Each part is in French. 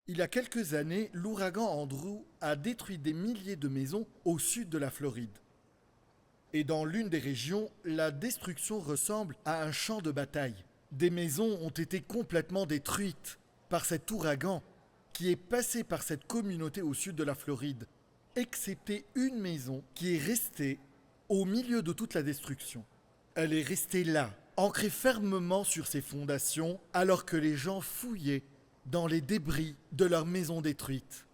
Il y a quelques années, l'ouragan Andrew a détruit des milliers de maisons au sud de la Floride. Et dans l'une des régions, la destruction ressemble à un champ de bataille. Des maisons ont été complètement détruites par cet ouragan qui est passé par cette communauté au sud de la Floride, excepté une maison qui est restée au milieu de toute la destruction. Elle est restée là, ancrée fermement sur ses fondations, alors que les gens fouillaient dans les débris de leur maison détruite.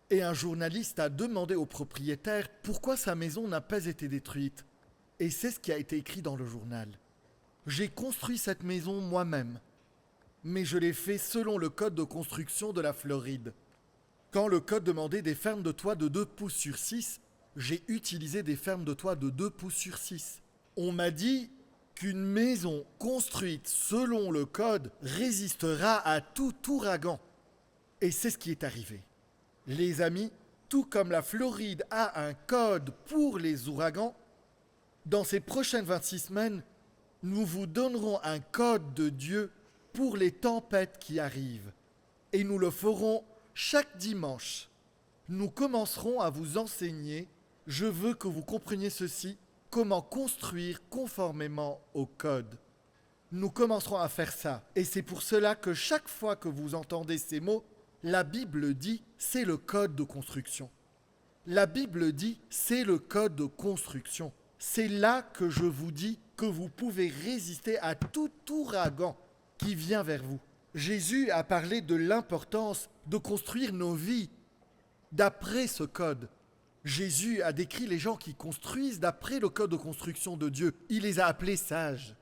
Et un journaliste a demandé au propriétaire pourquoi sa maison n'a pas été détruite. Et c'est ce qui a été écrit dans le journal. J'ai construit cette maison moi-même, mais je l'ai fait selon le code de construction de la Floride. Quand le code demandait des fermes de toit de 2 pouces sur 6, j'ai utilisé des fermes de toit de 2 pouces sur 6. On m'a dit qu'une maison construite selon le code résistera à tout ouragan. Et c'est ce qui est arrivé. Les amis, tout comme la Floride a un code pour les ouragans, dans ces prochaines 26 semaines, nous vous donnerons un code de Dieu pour les tempêtes qui arrivent. Et nous le ferons chaque dimanche. Nous commencerons à vous enseigner, je veux que vous compreniez ceci, comment construire conformément au code. Nous commencerons à faire ça. Et c'est pour cela que chaque fois que vous entendez ces mots, la Bible dit c'est le code de construction. La Bible dit c'est le code de construction. C'est là que je vous dis que vous pouvez résister à tout ouragan qui vient vers vous. Jésus a parlé de l'importance de construire nos vies d'après ce code. Jésus a décrit les gens qui construisent d'après le code de construction de Dieu. Il les a appelés sages.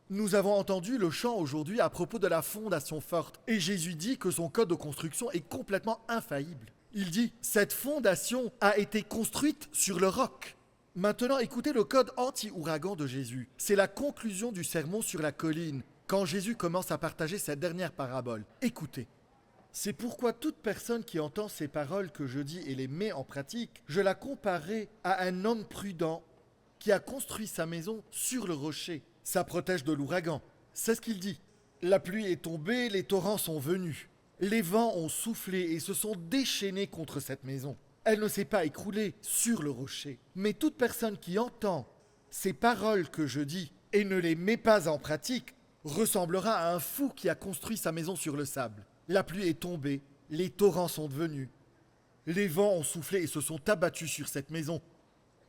Nous avons entendu le chant aujourd'hui à propos de la fondation forte. Et Jésus dit que son code de construction est complètement infaillible. Il dit, cette fondation a été construite sur le roc. Maintenant, écoutez le code anti-ouragan de Jésus. C'est la conclusion du sermon sur la colline, quand Jésus commence à partager cette dernière parabole. Écoutez. C'est pourquoi toute personne qui entend ces paroles que je dis et les met en pratique, je la comparerai à un homme prudent qui a construit sa maison sur le rocher. Ça protège de l'ouragan. C'est ce qu'il dit. La pluie est tombée, les torrents sont venus. Les vents ont soufflé et se sont déchaînés contre cette maison. Elle ne s'est pas écroulée sur le rocher. Mais toute personne qui entend ces paroles que je dis et ne les met pas en pratique ressemblera à un fou qui a construit sa maison sur le sable. La pluie est tombée, les torrents sont devenus. Les vents ont soufflé et se sont abattus sur cette maison.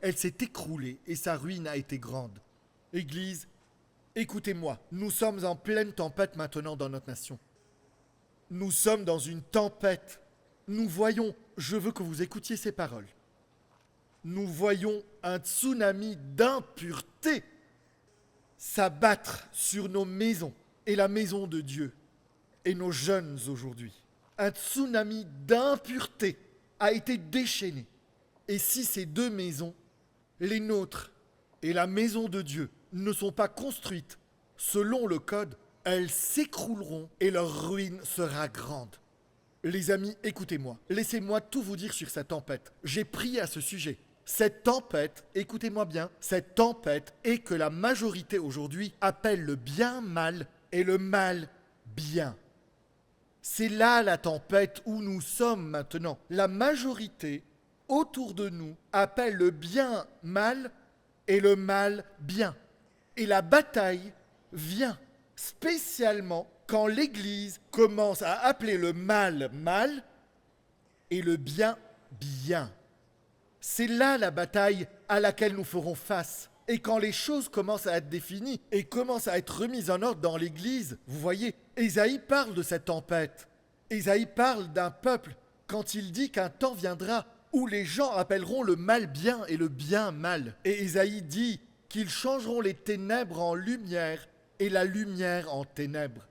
Elle s'est écroulée et sa ruine a été grande. Église, écoutez-moi, nous sommes en pleine tempête maintenant dans notre nation. Nous sommes dans une tempête. Nous voyons, je veux que vous écoutiez ces paroles. Nous voyons un tsunami d'impureté s'abattre sur nos maisons et la maison de Dieu et nos jeunes aujourd'hui. Un tsunami d'impureté a été déchaîné. Et si ces deux maisons, les nôtres et la maison de Dieu, ne sont pas construites selon le code, elles s'écrouleront et leur ruine sera grande. Les amis, écoutez-moi. Laissez-moi tout vous dire sur cette tempête. J'ai prié à ce sujet. Cette tempête, écoutez-moi bien, cette tempête est que la majorité aujourd'hui appelle le bien mal et le mal bien. C'est là la tempête où nous sommes maintenant. La majorité autour de nous appelle le bien mal et le mal bien. Et la bataille vient spécialement quand l'Église commence à appeler le mal mal et le bien bien. C'est là la bataille à laquelle nous ferons face. Et quand les choses commencent à être définies et commencent à être remises en ordre dans l'Église, vous voyez, Ésaïe parle de cette tempête. Ésaïe parle d'un peuple quand il dit qu'un temps viendra où les gens appelleront le mal bien et le bien mal. Et Ésaïe dit qu'ils changeront les ténèbres en lumière et la lumière en ténèbres.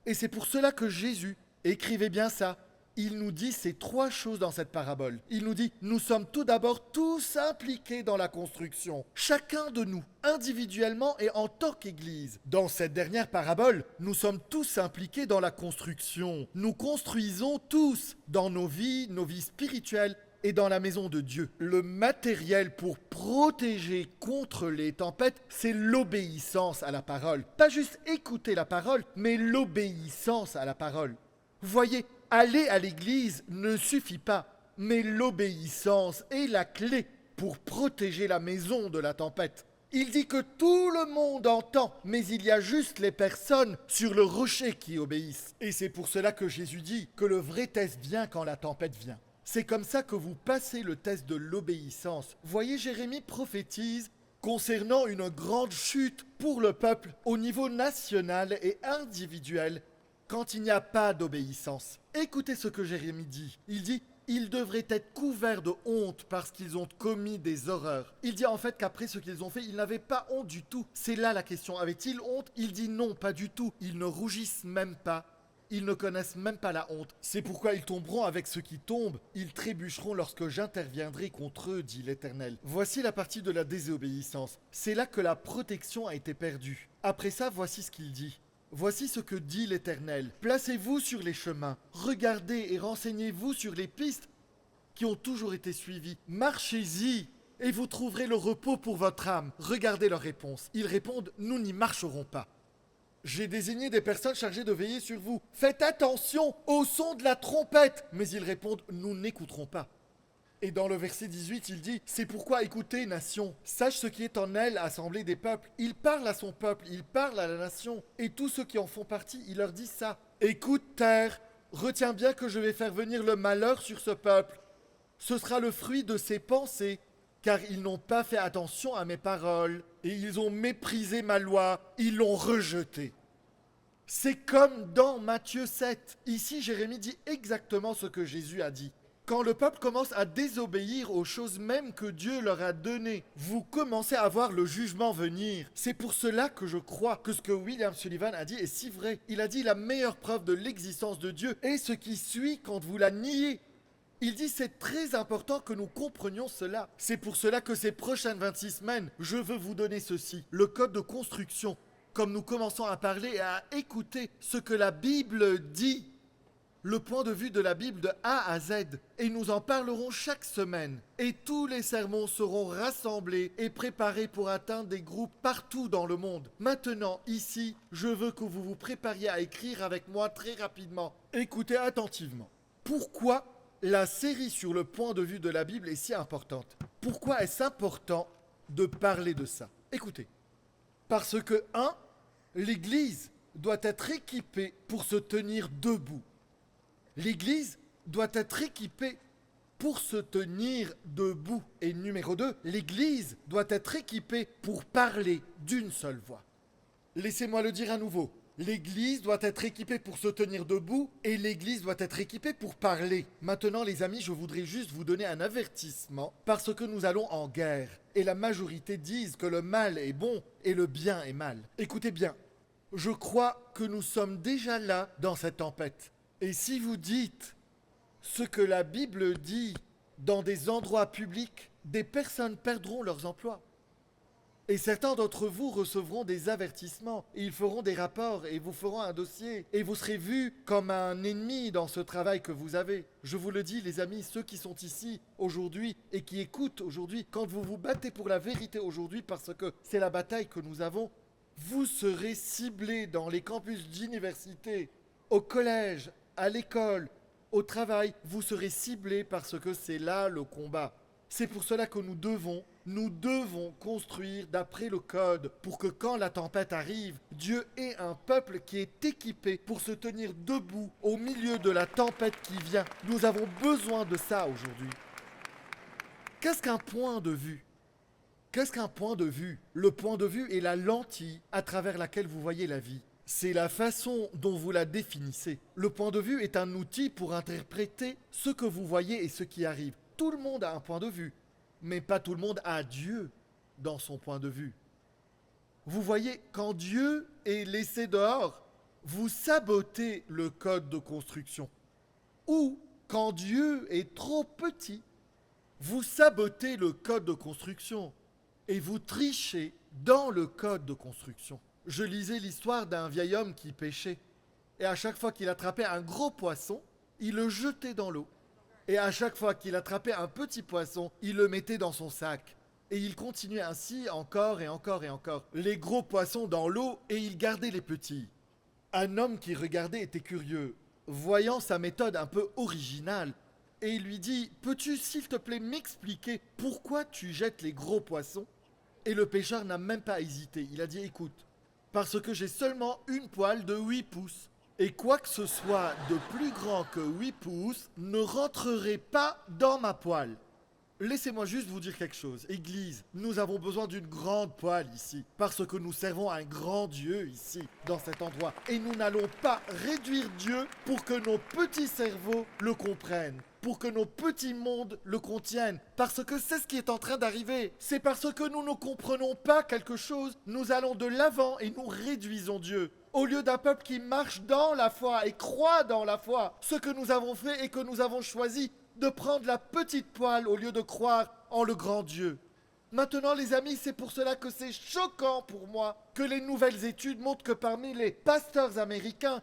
Et c'est pour cela que Jésus, écrivez bien ça, il nous dit ces trois choses dans cette parabole. Il nous dit, nous sommes tout d'abord tous impliqués dans la construction. Chacun de nous, individuellement et en tant qu'Église. Dans cette dernière parabole, nous sommes tous impliqués dans la construction. Nous construisons tous dans nos vies spirituelles et dans la maison de Dieu. Le matériel pour protéger contre les tempêtes, c'est l'obéissance à la parole. Pas juste écouter la parole, mais l'obéissance à la parole. Vous voyez, aller à l'église ne suffit pas, mais l'obéissance est la clé pour protéger la maison de la tempête. Il dit que tout le monde entend, mais il y a juste les personnes sur le rocher qui obéissent. Et c'est pour cela que Jésus dit que le vrai test vient quand la tempête vient. C'est comme ça que vous passez le test de l'obéissance. Voyez, Jérémie prophétise concernant une grande chute pour le peuple au niveau national et individuel quand il n'y a pas d'obéissance. Écoutez ce que Jérémie dit. Il dit « Ils devraient être couverts de honte parce qu'ils ont commis des horreurs. » Il dit en fait qu'après ce qu'ils ont fait, ils n'avaient pas honte du tout. C'est là la question. Avaient-ils honte? Il dit non, pas du tout. Ils ne rougissent même pas. Ils ne connaissent même pas la honte. C'est pourquoi ils tomberont avec ceux qui tombent. Ils trébucheront lorsque j'interviendrai contre eux, dit l'Éternel. Voici la partie de la désobéissance. C'est là que la protection a été perdue. Après ça, voici ce qu'il dit. Voici ce que dit l'Éternel. Placez-vous sur les chemins, regardez et renseignez-vous sur les pistes qui ont toujours été suivies. Marchez-y et vous trouverez le repos pour votre âme. Regardez leurs réponses. Ils répondent « Nous n'y marcherons pas ». J'ai désigné des personnes chargées de veiller sur vous. Faites attention au son de la trompette. Mais ils répondent « Nous n'écouterons pas ». Et dans le verset 18, il dit « C'est pourquoi écoutez, nation, sache ce qui est en elle, assemblée des peuples. Il parle à son peuple, il parle à la nation, et tous ceux qui en font partie, il leur dit ça. Écoute, terre, retiens bien que je vais faire venir le malheur sur ce peuple. Ce sera le fruit de ses pensées, car ils n'ont pas fait attention à mes paroles, et ils ont méprisé ma loi, ils l'ont rejetée. » C'est comme dans Matthieu 7. Ici, Jérémie dit exactement ce que Jésus a dit. Quand le peuple commence à désobéir aux choses mêmes que Dieu leur a données, vous commencez à voir le jugement venir. C'est pour cela que je crois que ce que William Sullivan a dit est si vrai. Il a dit la meilleure preuve de l'existence de Dieu est ce qui suit quand vous la niez. Il dit c'est très important que nous comprenions cela. C'est pour cela que ces prochaines 26 semaines, je veux vous donner ceci, le code de construction. Comme nous commençons à parler et à écouter ce que la Bible dit, le point de vue de la Bible de A à Z, et nous en parlerons chaque semaine. Et tous les sermons seront rassemblés et préparés pour atteindre des groupes partout dans le monde. Maintenant, ici, je veux que vous vous prépariez à écrire avec moi très rapidement. Écoutez attentivement. Pourquoi la série sur le point de vue de la Bible est si importante? Pourquoi est-ce important de parler de ça? Écoutez. Parce que, 1, l'Église doit être équipée pour se tenir debout. L'Église doit être équipée pour se tenir debout. Et numéro 2, l'Église doit être équipée pour parler d'une seule voix. Laissez-moi le dire à nouveau. L'Église doit être équipée pour se tenir debout et l'Église doit être équipée pour parler. Maintenant, les amis, je voudrais juste vous donner un avertissement parce que nous allons en guerre. Et la majorité disent que le mal est bon et le bien est mal. Écoutez bien, je crois que nous sommes déjà là dans cette tempête. Et si vous dites ce que la Bible dit dans des endroits publics, des personnes perdront leurs emplois. Et certains d'entre vous recevront des avertissements, et ils feront des rapports, et vous feront un dossier, et vous serez vus comme un ennemi dans ce travail que vous avez. Je vous le dis, les amis, ceux qui sont ici aujourd'hui et qui écoutent aujourd'hui, quand vous vous battez pour la vérité aujourd'hui, parce que c'est la bataille que nous avons, vous serez ciblés dans les campus d'université, au collège, à l'école, au travail, vous serez ciblés parce que c'est là le combat. C'est pour cela que nous devons construire d'après le code pour que quand la tempête arrive, Dieu ait un peuple qui est équipé pour se tenir debout au milieu de la tempête qui vient. Nous avons besoin de ça aujourd'hui. Qu'est-ce qu'un point de vue? Qu'est-ce qu'un point de vue? Le point de vue est la lentille à travers laquelle vous voyez la vie. C'est la façon dont vous la définissez. Le point de vue est un outil pour interpréter ce que vous voyez et ce qui arrive. Tout le monde a un point de vue, mais pas tout le monde a Dieu dans son point de vue. Vous voyez, quand Dieu est laissé dehors, vous sabotez le code de construction. Ou, quand Dieu est trop petit, vous sabotez le code de construction et vous trichez dans le code de construction. Je lisais l'histoire d'un vieil homme qui pêchait. Et à chaque fois qu'il attrapait un gros poisson, il le jetait dans l'eau. Et à chaque fois qu'il attrapait un petit poisson, il le mettait dans son sac. Et il continuait ainsi encore et encore et encore. Les gros poissons dans l'eau et il gardait les petits. Un homme qui regardait était curieux. voyant sa méthode un peu originale, et il lui dit « Peux-tu s'il te plaît m'expliquer pourquoi tu jettes les gros poissons ?» Et le pêcheur n'a même pas hésité, il a dit « Écoute, parce que j'ai seulement une poêle de 8 pouces. Et quoi que ce soit de plus grand que 8 pouces ne rentrerait pas dans ma poêle. Laissez-moi juste vous dire quelque chose. Église, nous avons besoin d'une grande poêle ici, parce que nous servons un grand Dieu ici, dans cet endroit. Et nous n'allons pas réduire Dieu pour que nos petits cerveaux le comprennent, pour que nos petits mondes le contiennent, parce que c'est ce qui est en train d'arriver. C'est parce que nous ne comprenons pas quelque chose, nous allons de l'avant et nous réduisons Dieu. Au lieu d'un peuple qui marche dans la foi et croit dans la foi, ce que nous avons fait et que nous avons choisi, de prendre la petite poêle au lieu de croire en le grand Dieu. Maintenant les amis, c'est pour cela que c'est choquant pour moi que les nouvelles études montrent que parmi les pasteurs américains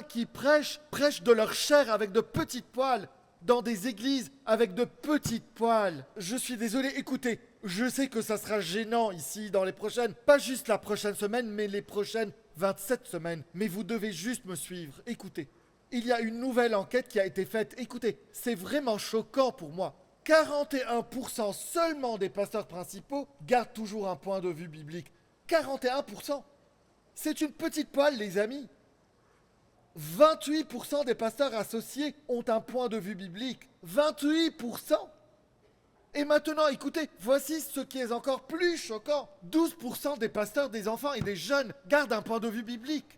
qui prêchent de leur chair avec de petites poêles, dans des églises avec de petites poêles. Je suis désolé, écoutez, je sais que ça sera gênant ici dans les prochaines, pas juste la prochaine semaine, mais les prochaines 27 semaines. Mais vous devez juste me suivre, écoutez. Il y a une nouvelle enquête qui a été faite. Écoutez, c'est vraiment choquant pour moi. 41% seulement des pasteurs principaux gardent toujours un point de vue biblique. 41%. C'est une petite poêle, les amis. 28% des pasteurs associés ont un point de vue biblique. 28%. Et maintenant, écoutez, voici ce qui est encore plus choquant. 12% des pasteurs, des enfants et des jeunes gardent un point de vue biblique.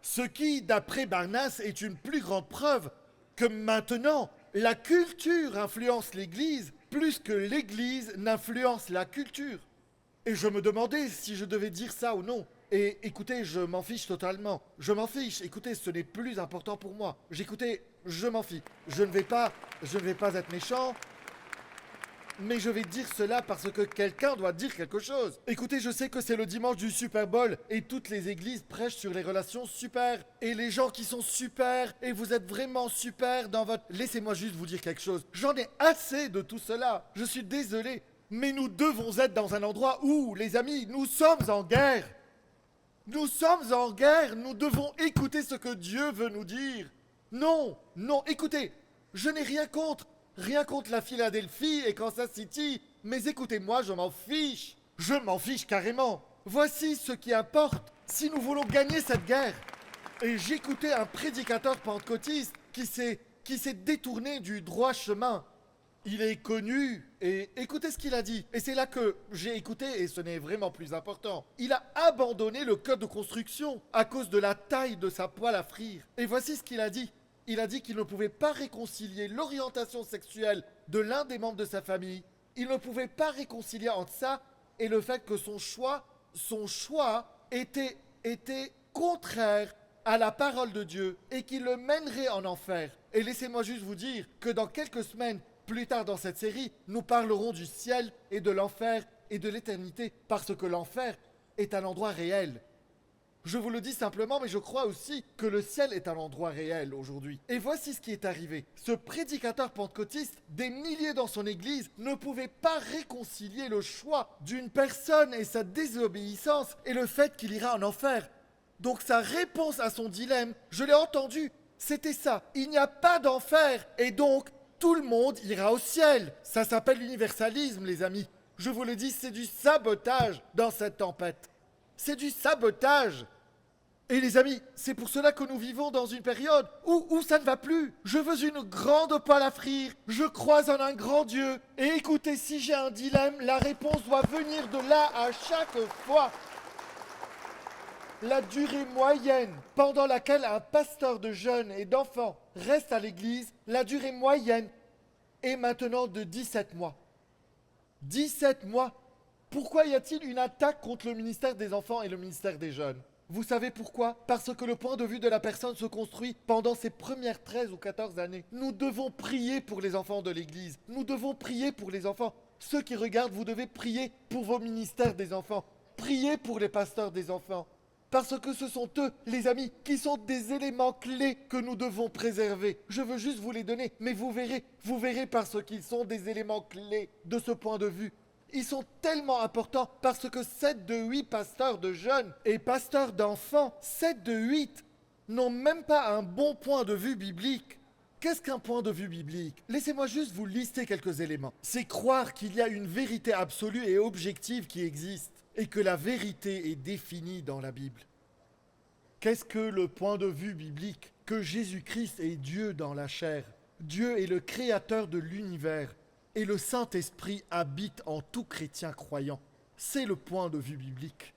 Ce qui, d'après Barnas, est une plus grande preuve que maintenant, la culture influence l'Église plus que l'Église n'influence la culture. Et je me demandais si je devais dire ça ou non. Et écoutez, je m'en fiche totalement. Je m'en fiche. Écoutez, ce n'est plus important pour moi. J'écoutais, je m'en fiche. Je ne vais pas être méchant. Mais je vais dire cela parce que quelqu'un doit dire quelque chose. Écoutez, je sais que c'est le dimanche du Super Bowl et toutes les églises prêchent sur les relations super. Et les gens qui sont super, et vous êtes vraiment super dans votre... Laissez-moi juste vous dire quelque chose. J'en ai assez de tout cela. Je suis désolé. Mais nous devons être dans un endroit où, les amis, nous sommes en guerre. Nous sommes en guerre. Nous devons écouter ce que Dieu veut nous dire. Non, écoutez, je n'ai rien contre la Philadelphie et Kansas City, mais écoutez-moi, je m'en fiche carrément. Voici ce qui importe si nous voulons gagner cette guerre. Et j'écoutais un prédicateur pentecôtiste qui s'est détourné du droit chemin. Il est connu, et écoutez ce qu'il a dit. Et c'est là que j'ai écouté, et ce n'est vraiment plus important. Il a abandonné le code de construction à cause de la taille de sa poêle à frire. Et voici ce qu'il a dit. Il a dit qu'il ne pouvait pas réconcilier l'orientation sexuelle de l'un des membres de sa famille. Il ne pouvait pas réconcilier entre ça et le fait que son choix était contraire à la parole de Dieu et qu'il le mènerait en enfer. Et laissez-moi juste vous dire que dans quelques semaines, plus tard dans cette série, nous parlerons du ciel et de l'enfer et de l'éternité, parce que l'enfer est un endroit réel. Je vous le dis simplement, mais je crois aussi que le ciel est un endroit réel aujourd'hui. Et voici ce qui est arrivé. Ce prédicateur pentecôtiste, des milliers dans son église, ne pouvait pas réconcilier le choix d'une personne et sa désobéissance et le fait qu'il ira en enfer. Donc sa réponse à son dilemme, je l'ai entendu, c'était ça. Il n'y a pas d'enfer et donc tout le monde ira au ciel. Ça s'appelle l'universalisme, les amis. Je vous le dis, c'est du sabotage dans cette tempête. C'est du sabotage. Et les amis, c'est pour cela que nous vivons dans une période où ça ne va plus. Je veux une grande poêle à frire. Je crois en un grand Dieu. Et écoutez, si j'ai un dilemme, la réponse doit venir de là à chaque fois. La durée moyenne pendant laquelle un pasteur de jeunes et d'enfants reste à l'église, la durée moyenne est maintenant de 17 mois. 17 mois. Pourquoi y a-t-il une attaque contre le ministère des enfants et le ministère des jeunes ? Vous savez pourquoi ? Parce que le point de vue de la personne se construit pendant ses premières 13 ou 14 années. Nous devons prier pour les enfants de l'Église. Nous devons prier pour les enfants. Ceux qui regardent, vous devez prier pour vos ministères des enfants. Priez pour les pasteurs des enfants. Parce que ce sont eux, les amis, qui sont des éléments clés que nous devons préserver. Je veux juste vous les donner, mais vous verrez parce qu'ils sont des éléments clés de ce point de vue. Ils sont tellement importants parce que 7 de 8 pasteurs de jeunes et pasteurs d'enfants, 7 de 8 n'ont même pas un bon point de vue biblique. Qu'est-ce qu'un point de vue biblique? Laissez-moi juste vous lister quelques éléments. C'est croire qu'il y a une vérité absolue et objective qui existe, et que la vérité est définie dans la Bible. Qu'est-ce que le point de vue biblique? Que Jésus-Christ est Dieu dans la chair. Dieu est le créateur de l'univers, et le Saint-Esprit habite en tout chrétien croyant. C'est le point de vue biblique.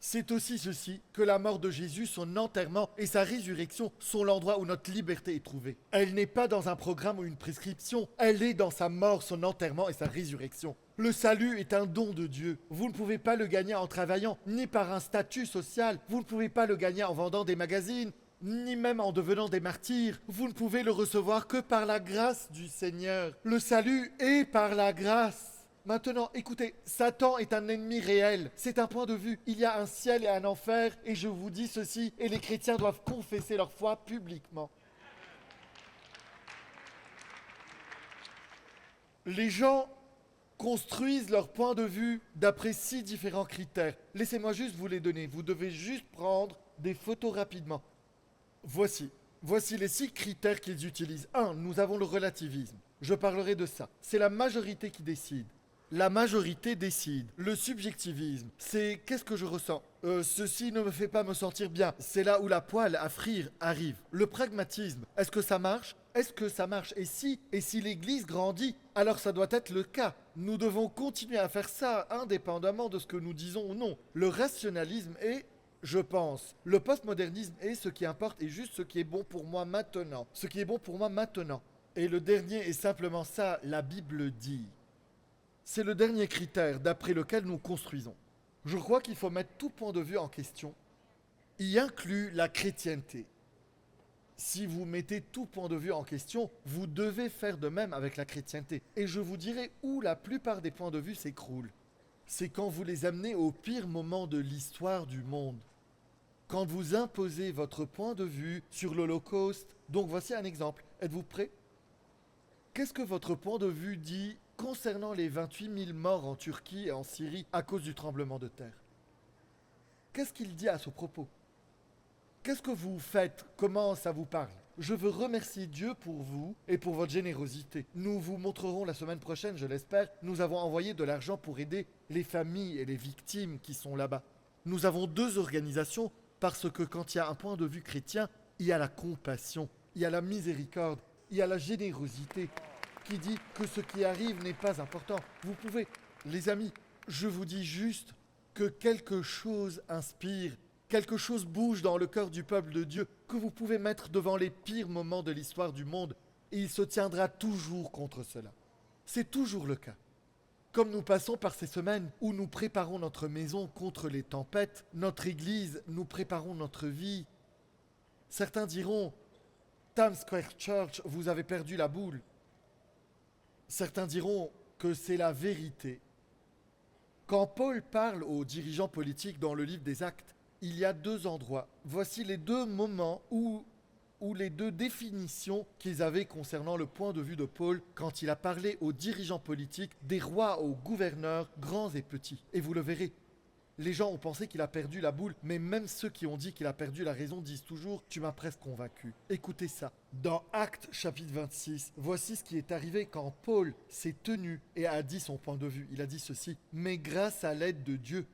C'est aussi ceci, que la mort de Jésus, son enterrement et sa résurrection sont l'endroit où notre liberté est trouvée. Elle n'est pas dans un programme ou une prescription, elle est dans sa mort, son enterrement et sa résurrection. Le salut est un don de Dieu. Vous ne pouvez pas le gagner en travaillant, ni par un statut social. Vous ne pouvez pas le gagner en vendant des magazines, ni même en devenant des martyrs. Vous ne pouvez le recevoir que par la grâce du Seigneur. Le salut est par la grâce. Maintenant, écoutez, Satan est un ennemi réel. C'est un point de vue. Il y a un ciel et un enfer, et je vous dis ceci, et les chrétiens doivent confesser leur foi publiquement. Les gens construisent leur point de vue d'après 6 différents critères. Laissez-moi juste vous les donner. Vous devez juste prendre des photos rapidement. Voici les 6 critères qu'ils utilisent. 1. Nous avons le relativisme. Je parlerai de ça. C'est la majorité qui décide. La majorité décide. Le subjectivisme, c'est qu'est-ce que je ressens? Ceci ne me fait pas me sentir bien. C'est là où la poêle à frire arrive. Le pragmatisme, est-ce que ça marche? Est-ce que ça marche? Et si l'Église grandit, alors ça doit être le cas. Nous devons continuer à faire ça indépendamment de ce que nous disons ou non. Le rationalisme est, je pense, le postmodernisme est ce qui importe et juste ce qui est bon pour moi maintenant. Ce qui est bon pour moi maintenant. Et le dernier est simplement ça, la Bible dit. C'est le dernier critère d'après lequel nous construisons. Je crois qu'il faut mettre tout point de vue en question, y inclut la chrétienté. Si vous mettez tout point de vue en question, vous devez faire de même avec la chrétienté. Et je vous dirai où la plupart des points de vue s'écroulent. C'est quand vous les amenez au pire moment de l'histoire du monde. Quand vous imposez votre point de vue sur l'Holocauste. Donc voici un exemple. Êtes-vous prêts? Qu'est-ce que votre point de vue dit concernant les 28 000 morts en Turquie et en Syrie à cause du tremblement de terre? Qu'est-ce qu'il dit à ce propos? Qu'est-ce que vous faites? Comment ça vous parle? Je veux remercier Dieu pour vous et pour votre générosité. Nous vous montrerons la semaine prochaine, je l'espère. Nous avons envoyé de l'argent pour aider les familles et les victimes qui sont là-bas. Nous avons 2 organisations parce que quand il y a un point de vue chrétien, il y a la compassion, il y a la miséricorde, il y a la générosité qui dit que ce qui arrive n'est pas important. Vous pouvez, les amis, je vous dis juste que quelque chose inspire, quelque chose bouge dans le cœur du peuple de Dieu, que vous pouvez mettre devant les pires moments de l'histoire du monde, et il se tiendra toujours contre cela. C'est toujours le cas. Comme nous passons par ces semaines où nous préparons notre maison contre les tempêtes, notre église, nous préparons notre vie. Certains diront, Times Square Church, vous avez perdu la boule. Certains diront que c'est la vérité. Quand Paul parle aux dirigeants politiques dans le livre des Actes, il y a 2 endroits. Voici les 2 moments où les 2 définitions qu'ils avaient concernant le point de vue de Paul quand il a parlé aux dirigeants politiques, des rois aux gouverneurs, grands et petits. Et vous le verrez, les gens ont pensé qu'il a perdu la boule, mais même ceux qui ont dit qu'il a perdu la raison disent toujours « tu m'as presque convaincu ». Écoutez ça. Dans Actes chapitre 26, voici ce qui est arrivé quand Paul s'est tenu et a dit son point de vue. Il a dit ceci « Mais grâce à l'aide de Dieu,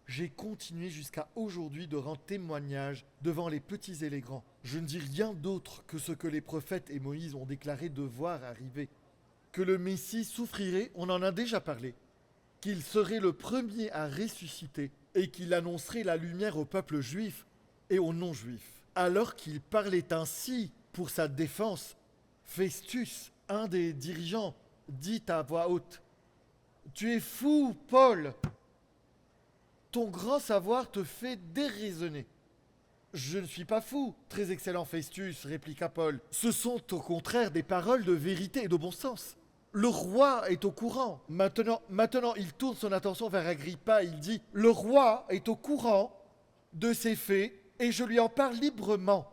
j'ai continué jusqu'à aujourd'hui de rendre témoignage devant les petits et les grands. Je ne dis rien d'autre que ce que les prophètes et Moïse ont déclaré devoir arriver. Que le Messie souffrirait, on en a déjà parlé. Qu'il serait le premier à ressusciter et qu'il annoncerait la lumière au peuple juif et aux non-juifs. Alors qu'il parlait ainsi pour sa défense, Festus, un des dirigeants, dit à voix haute « Tu es fou, Paul ! Ton grand savoir te fait déraisonner. » « Je ne suis pas fou, très excellent Festus, répliqua Paul. Ce sont au contraire des paroles de vérité et de bon sens. Le roi est au courant. Maintenant, il tourne son attention vers Agrippa. Il dit, le roi est au courant de ces faits et je lui en parle librement,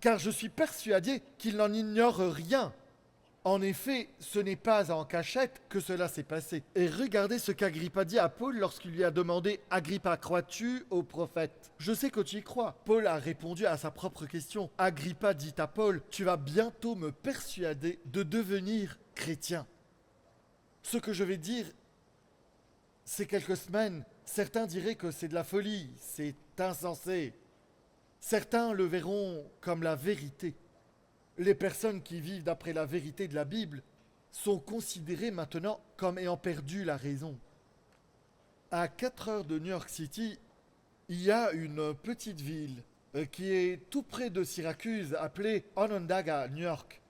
car je suis persuadé qu'il n'en ignore rien. En effet, ce n'est pas en cachette que cela s'est passé. Et regardez ce qu'Agrippa dit à Paul lorsqu'il lui a demandé « Agrippa, crois-tu au prophète ?» Je sais que tu y crois. Paul a répondu à sa propre question. Agrippa dit à Paul « Tu vas bientôt me persuader de devenir chrétien. » Ce que je vais dire, ces quelques semaines, certains diraient que c'est de la folie, c'est insensé. Certains le verront comme la vérité. Les personnes qui vivent d'après la vérité de la Bible sont considérées maintenant comme ayant perdu la raison. À 4 heures de New York City, il y a une petite ville qui est tout près de Syracuse appelée Onondaga, New York.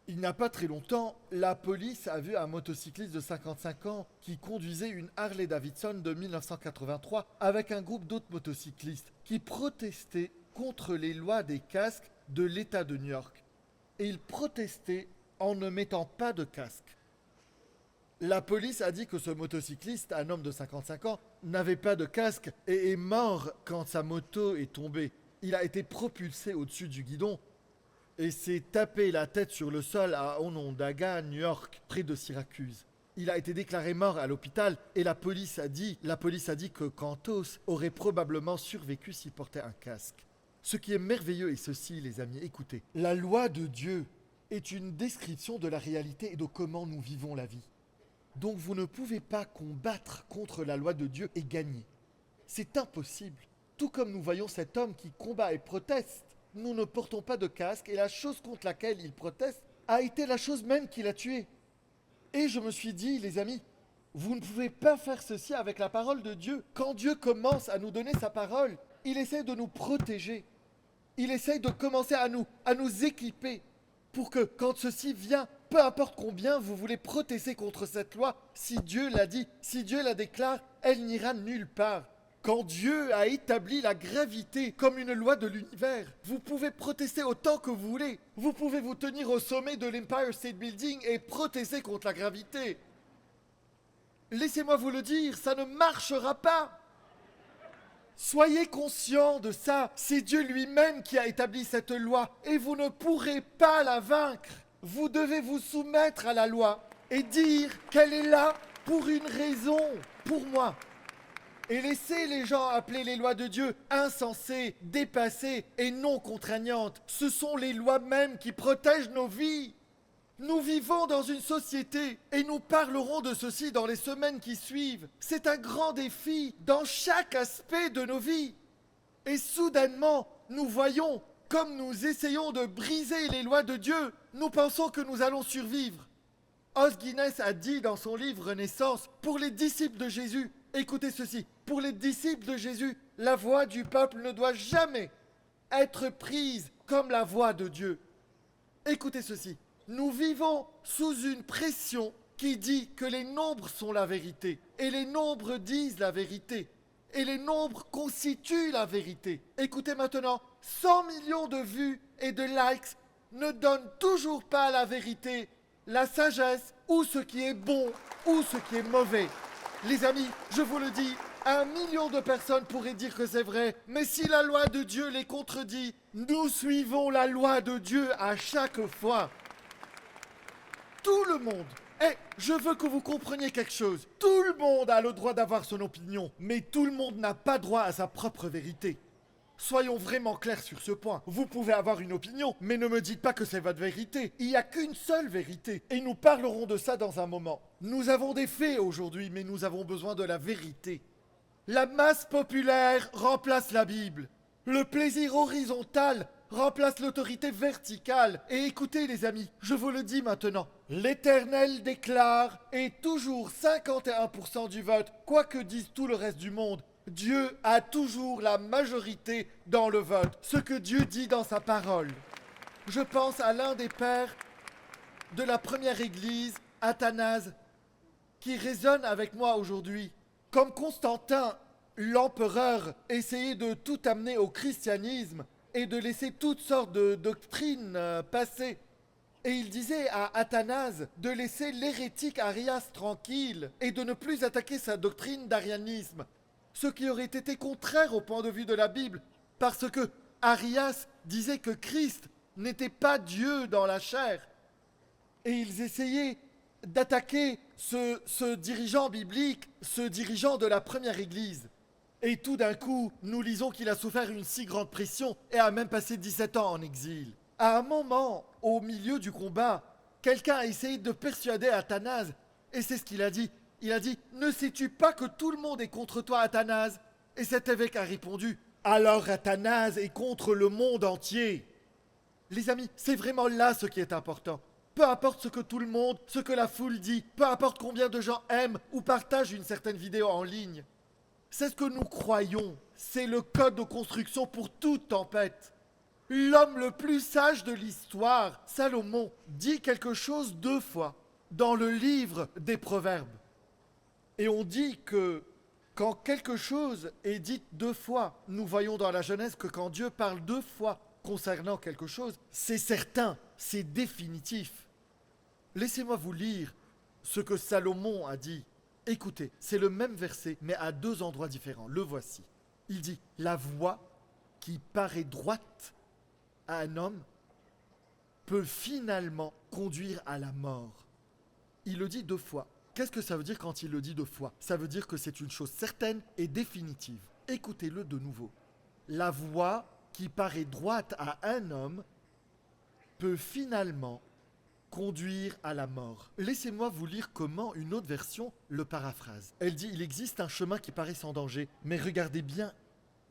Il n'y a pas très longtemps, la police a vu un motocycliste de 55 ans qui conduisait une Harley Davidson de 1983 avec un groupe d'autres motocyclistes qui protestaient contre les lois des casques de l'État de New York. Et ils protestaient en ne mettant pas de casque. La police a dit que ce motocycliste, un homme de 55 ans, n'avait pas de casque et est mort quand sa moto est tombée. Il a été propulsé au-dessus du guidon et s'est tapé la tête sur le sol à Onondaga, New York, près de Syracuse. Il a été déclaré mort à l'hôpital et la police a dit que Cantos aurait probablement survécu s'il portait un casque. Ce qui est merveilleux est ceci, les amis, écoutez. La loi de Dieu est une description de la réalité et de comment nous vivons la vie. Donc vous ne pouvez pas combattre contre la loi de Dieu et gagner. C'est impossible. Tout comme nous voyons cet homme qui combat et proteste, nous ne portons pas de casque et la chose contre laquelle il proteste a été la chose même qui l'a tué. Et je me suis dit, les amis, vous ne pouvez pas faire ceci avec la parole de Dieu. Quand Dieu commence à nous donner sa parole, il essaie de nous protéger. Il essaye de commencer à nous équiper pour que quand ceci vient, peu importe combien vous voulez protester contre cette loi, si Dieu l'a dit, si Dieu la déclare, elle n'ira nulle part. Quand Dieu a établi la gravité comme une loi de l'univers, vous pouvez protester autant que vous voulez. Vous pouvez vous tenir au sommet de l'Empire State Building et protester contre la gravité. Laissez-moi vous le dire, ça ne marchera pas. Soyez conscients de ça, c'est Dieu lui-même qui a établi cette loi et vous ne pourrez pas la vaincre. Vous devez vous soumettre à la loi et dire qu'elle est là pour une raison, pour moi. Et laissez les gens appeler les lois de Dieu insensées, dépassées et non contraignantes. Ce sont les lois mêmes qui protègent nos vies. Nous vivons dans une société et nous parlerons de ceci dans les semaines qui suivent. C'est un grand défi dans chaque aspect de nos vies. Et soudainement, nous voyons, comme nous essayons de briser les lois de Dieu, nous pensons que nous allons survivre. Os Guinness a dit dans son livre Renaissance, pour les disciples de Jésus, écoutez ceci, pour les disciples de Jésus, la voix du peuple ne doit jamais être prise comme la voix de Dieu. Écoutez ceci. Nous vivons sous une pression qui dit que les nombres sont la vérité. Et les nombres disent la vérité. Et les nombres constituent la vérité. Écoutez maintenant, 100 millions de vues et de likes ne donnent toujours pas la vérité, la sagesse, ou ce qui est bon, ou ce qui est mauvais. Les amis, je vous le dis, 1 million de personnes pourraient dire que c'est vrai, mais si la loi de Dieu les contredit, nous suivons la loi de Dieu à chaque fois. Tout le monde, je veux que vous compreniez quelque chose. Tout le monde a le droit d'avoir son opinion, mais tout le monde n'a pas droit à sa propre vérité. Soyons vraiment clairs sur ce point. Vous pouvez avoir une opinion, mais ne me dites pas que c'est votre vérité. Il n'y a qu'une seule vérité, et nous parlerons de ça dans un moment. Nous avons des faits aujourd'hui, mais nous avons besoin de la vérité. La masse populaire remplace la Bible. Le plaisir horizontal remplace l'autorité verticale. Et écoutez les amis, je vous le dis maintenant, l'Éternel déclare, et toujours 51% du vote, quoi que dise tout le reste du monde, Dieu a toujours la majorité dans le vote, ce que Dieu dit dans sa parole. Je pense à l'un des pères de la première église, Athanase, qui résonne avec moi aujourd'hui. Comme Constantin, l'empereur, essayait de tout amener au christianisme et de laisser toutes sortes de doctrines passer. Et il disait à Athanase de laisser l'hérétique Arias tranquille et de ne plus attaquer sa doctrine d'arianisme, ce qui aurait été contraire au point de vue de la Bible, parce que Arias disait que Christ n'était pas Dieu dans la chair. Et ils essayaient d'attaquer ce dirigeant biblique, ce dirigeant de la première église. Et tout d'un coup, nous lisons qu'il a souffert une si grande pression et a même passé 17 ans en exil. À un moment, au milieu du combat, quelqu'un a essayé de persuader Athanase, et c'est ce qu'il a dit. Il a dit, ne sais-tu pas que tout le monde est contre toi, Athanase? Et cet évêque a répondu, alors Athanase est contre le monde entier. Les amis, c'est vraiment là ce qui est important. Peu importe ce que tout le monde, ce que la foule dit, peu importe combien de gens aiment ou partagent une certaine vidéo en ligne. C'est ce que nous croyons. C'est le code de construction pour toute tempête. L'homme le plus sage de l'histoire, Salomon, dit quelque chose 2 fois dans le livre des Proverbes. Et on dit que quand quelque chose est dit 2 fois, nous voyons dans la Genèse que quand Dieu parle 2 fois concernant quelque chose, c'est certain, c'est définitif. Laissez-moi vous lire ce que Salomon a dit. Écoutez, c'est le même verset, mais à 2 endroits différents. Le voici. Il dit, la voie qui paraît droite à un homme peut finalement conduire à la mort. Il le dit 2 fois. Qu'est-ce que ça veut dire quand il le dit 2 fois? Ça veut dire que c'est une chose certaine et définitive. Écoutez-le de nouveau. La voie qui paraît droite à un homme peut finalement conduire à la mort. Laissez-moi vous lire comment une autre version le paraphrase. Elle dit, il existe un chemin qui paraît sans danger, mais regardez bien,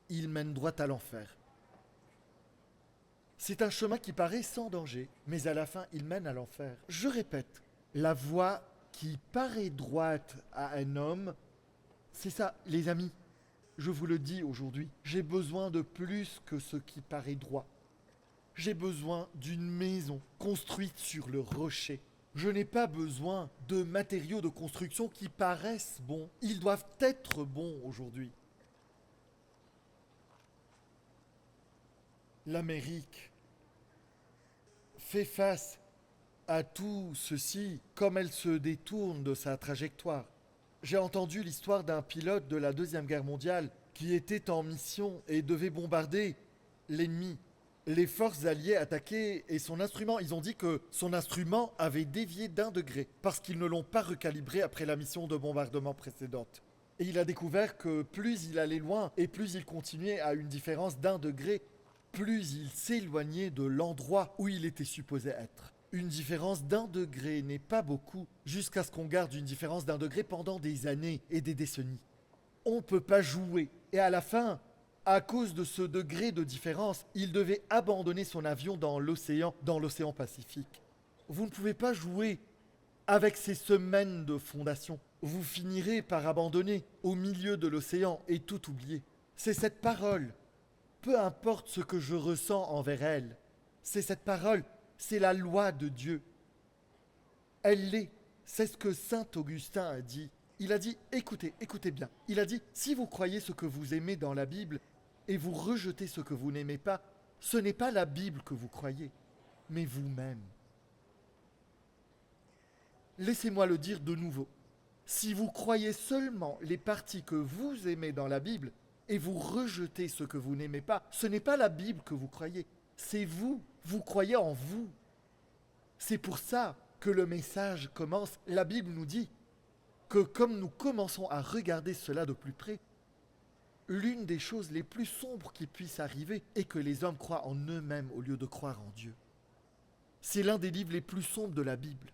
il mène droit à l'enfer. C'est un chemin qui paraît sans danger, mais à la fin, il mène à l'enfer. Je répète, la voie qui paraît droite à un homme, c'est ça, les amis. Je vous le dis aujourd'hui, j'ai besoin de plus que ce qui paraît droit. J'ai besoin d'une maison construite sur le rocher. Je n'ai pas besoin de matériaux de construction qui paraissent bons. Ils doivent être bons aujourd'hui. L'Amérique fait face à tout ceci comme elle se détourne de sa trajectoire. J'ai entendu l'histoire d'un pilote de la Deuxième Guerre mondiale qui était en mission et devait bombarder l'ennemi. Les forces alliées attaquaient et son instrument, ils ont dit que son instrument avait dévié d'1 degré parce qu'ils ne l'ont pas recalibré après la mission de bombardement précédente. Et il a découvert que plus il allait loin et plus il continuait à une différence d'1 degré, plus il s'éloignait de l'endroit où il était supposé être. Une différence d'1 degré n'est pas beaucoup jusqu'à ce qu'on garde une différence d'1 degré pendant des années et des décennies. On ne peut pas jouer. Et à la fin, à cause de ce degré de différence, il devait abandonner son avion dans l'océan Pacifique. Vous ne pouvez pas jouer avec ces semaines de fondation. Vous finirez par abandonner au milieu de l'océan et tout oublier. C'est cette parole. Peu importe ce que je ressens envers elle, c'est cette parole, c'est la loi de Dieu. Elle l'est. C'est ce que saint Augustin a dit. Il a dit, écoutez bien. Il a dit, si vous croyez ce que vous aimez dans la Bible et vous rejetez ce que vous n'aimez pas, ce n'est pas la Bible que vous croyez, mais vous-même. Laissez-moi le dire de nouveau. Si vous croyez seulement les parties que vous aimez dans la Bible et vous rejetez ce que vous n'aimez pas, ce n'est pas la Bible que vous croyez, c'est vous. Vous croyez en vous. C'est pour ça que le message commence. La Bible nous dit que comme nous commençons à regarder cela de plus près, l'une des choses les plus sombres qui puissent arriver est que les hommes croient en eux-mêmes au lieu de croire en Dieu. C'est l'un des livres les plus sombres de la Bible.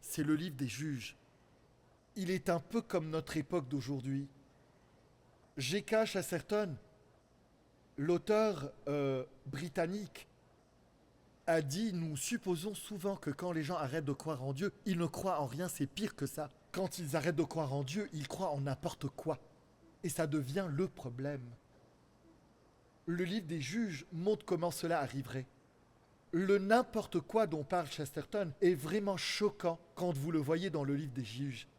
C'est le livre des Juges. Il est un peu comme notre époque d'aujourd'hui. G.K. Chesterton, l'auteur britannique, a dit, nous supposons souvent que quand les gens arrêtent de croire en Dieu, ils ne croient en rien, c'est pire que ça. Quand ils arrêtent de croire en Dieu, ils croient en n'importe quoi. Et ça devient le problème. Le livre des Juges montre comment cela arriverait. Le n'importe quoi dont parle Chesterton est vraiment choquant quand vous le voyez dans le livre des Juges.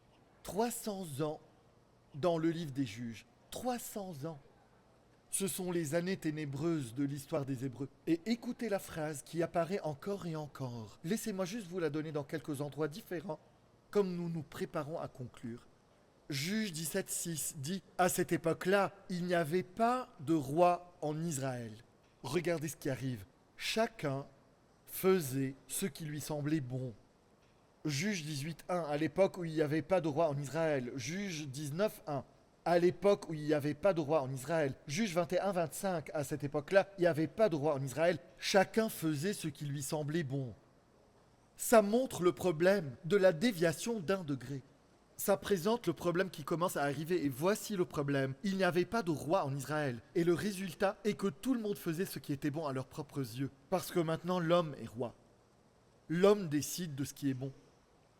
300 ans dans le livre des Juges. 300 ans. Ce sont les années ténébreuses de l'histoire des Hébreux. Et écoutez la phrase qui apparaît encore et encore. Laissez-moi juste vous la donner dans quelques endroits différents, comme nous nous préparons à conclure. Juge 17:6 dit « À cette époque-là, il n'y avait pas de roi en Israël. » Regardez ce qui arrive. Chacun faisait ce qui lui semblait bon. Juge 18.1, à l'époque où il n'y avait pas de roi en Israël. Juge 19.1, à l'époque où il n'y avait pas de roi en Israël. Juge 21.25, à cette époque-là, il n'y avait pas de roi en Israël. Chacun faisait ce qui lui semblait bon. Ça montre le problème de la déviation d'un degré. Ça présente le problème qui commence à arriver, et voici le problème. Il n'y avait pas de roi en Israël, et le résultat est que tout le monde faisait ce qui était bon à leurs propres yeux, parce que maintenant l'homme est roi. L'homme décide de ce qui est bon.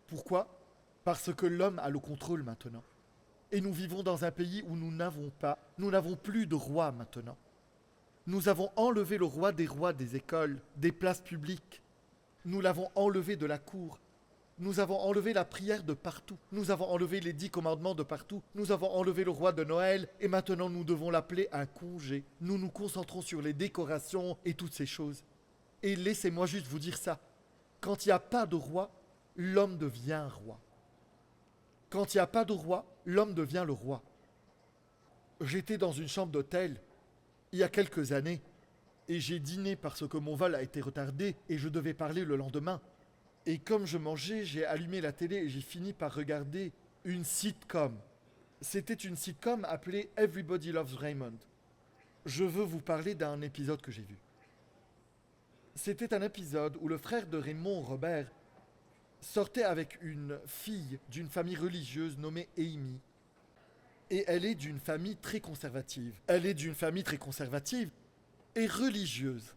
Pourquoi ? Parce que l'homme a le contrôle maintenant. Et nous vivons dans un pays où nous n'avons plus de roi maintenant. Nous avons enlevé le roi des écoles, des places publiques. Nous l'avons enlevé de la cour. Nous avons enlevé la prière de partout. Nous avons enlevé les 10 commandements de partout. Nous avons enlevé le roi de Noël et maintenant nous devons l'appeler un congé. Nous nous concentrons sur les décorations et toutes ces choses. Et laissez-moi juste vous dire ça. Quand il n'y a pas de roi, l'homme devient roi. Quand il n'y a pas de roi, l'homme devient le roi. J'étais dans une chambre d'hôtel il y a quelques années et j'ai dîné parce que mon vol a été retardé et je devais parler le lendemain. Et comme je mangeais, j'ai allumé la télé et j'ai fini par regarder une sitcom. C'était une sitcom appelée Everybody Loves Raymond. Je veux vous parler d'un épisode que j'ai vu. C'était un épisode où le frère de Raymond, Robert, sortait avec une fille d'une famille religieuse nommée Amy. Et elle est d'une famille très conservative. Elle est d'une famille très conservative et religieuse,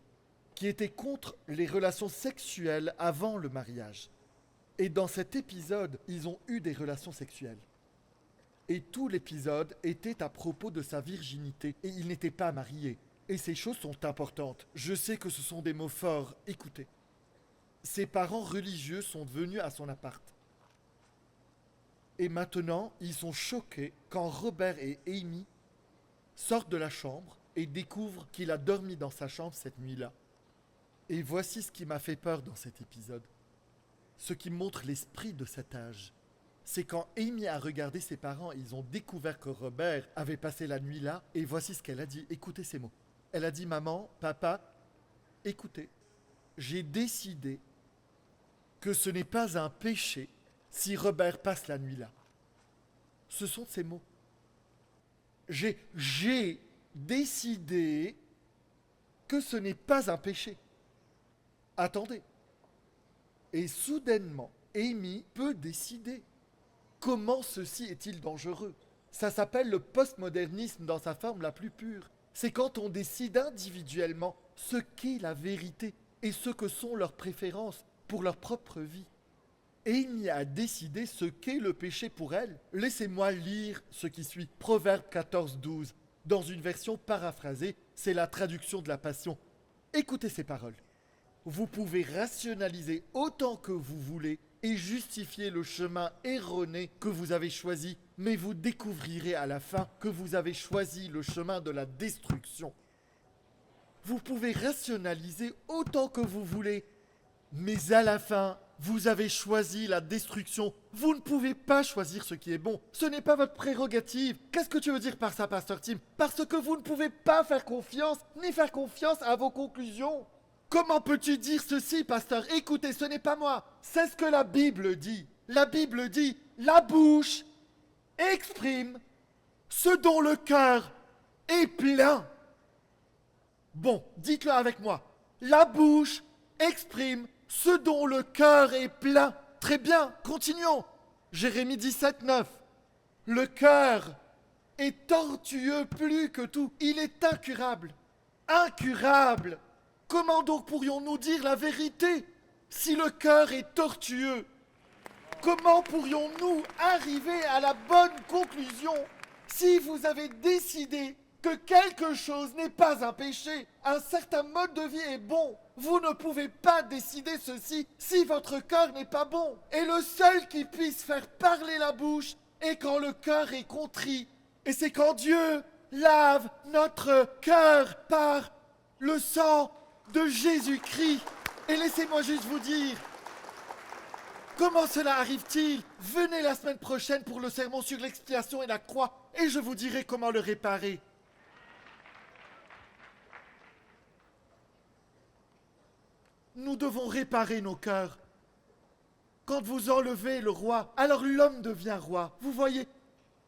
qui était contre les relations sexuelles avant le mariage. Et dans cet épisode, ils ont eu des relations sexuelles. Et tout l'épisode était à propos de sa virginité, et il n'était pas marié. Et ces choses sont importantes. Je sais que ce sont des mots forts, écoutez. Ses parents religieux sont venus à son appart. Et maintenant, ils sont choqués quand Robert et Amy sortent de la chambre et découvrent qu'il a dormi dans sa chambre cette nuit-là. Et voici ce qui m'a fait peur dans cet épisode. Ce qui montre l'esprit de cet âge. C'est quand Amy a regardé ses parents, ils ont découvert que Robert avait passé la nuit là. Et voici ce qu'elle a dit. Écoutez ces mots. Elle a dit, maman, papa, écoutez, j'ai décidé que ce n'est pas un péché si Robert passe la nuit là. Ce sont ces mots. J'ai décidé que ce n'est pas un péché. Attendez. Et soudainement, Amy peut décider. Comment ceci est-il dangereux ? Ça s'appelle le postmodernisme dans sa forme la plus pure. C'est quand on décide individuellement ce qu'est la vérité et ce que sont leurs préférences pour leur propre vie. Amy a décidé ce qu'est le péché pour elle. Laissez-moi lire ce qui suit. Proverbe 14:12. Dans une version paraphrasée, c'est la traduction de la Passion. Écoutez ces paroles. Vous pouvez rationaliser autant que vous voulez et justifier le chemin erroné que vous avez choisi, mais vous découvrirez à la fin que vous avez choisi le chemin de la destruction. Vous pouvez rationaliser autant que vous voulez, mais à la fin, vous avez choisi la destruction. Vous ne pouvez pas choisir ce qui est bon. Ce n'est pas votre prérogative. Qu'est-ce que tu veux dire par ça, Pasteur Tim ? Parce que vous ne pouvez pas faire confiance, ni faire confiance à vos conclusions. Comment peux-tu dire ceci, pasteur ? Écoutez, ce n'est pas moi. C'est ce que la Bible dit. La Bible dit, la bouche exprime ce dont le cœur est plein. Bon, dites-le avec moi. La bouche exprime ce dont le cœur est plein. Très bien, continuons. Jérémie 17:9. Le cœur est tortueux plus que tout. Il est incurable. Incurable. Comment donc pourrions-nous dire la vérité si le cœur est tortueux ? Comment pourrions-nous arriver à la bonne conclusion si vous avez décidé que quelque chose n'est pas un péché, un certain mode de vie est bon ? Vous ne pouvez pas décider ceci si votre cœur n'est pas bon. Et le seul qui puisse faire parler la bouche est quand le cœur est contrit. Et c'est quand Dieu lave notre cœur par le sang de Jésus-Christ. Et laissez-moi juste vous dire, comment cela arrive-t-il ? Venez la semaine prochaine pour le sermon sur l'expiation et la croix, et je vous dirai comment le réparer. Nous devons réparer nos cœurs. Quand vous enlevez le roi, alors l'homme devient roi. Vous voyez,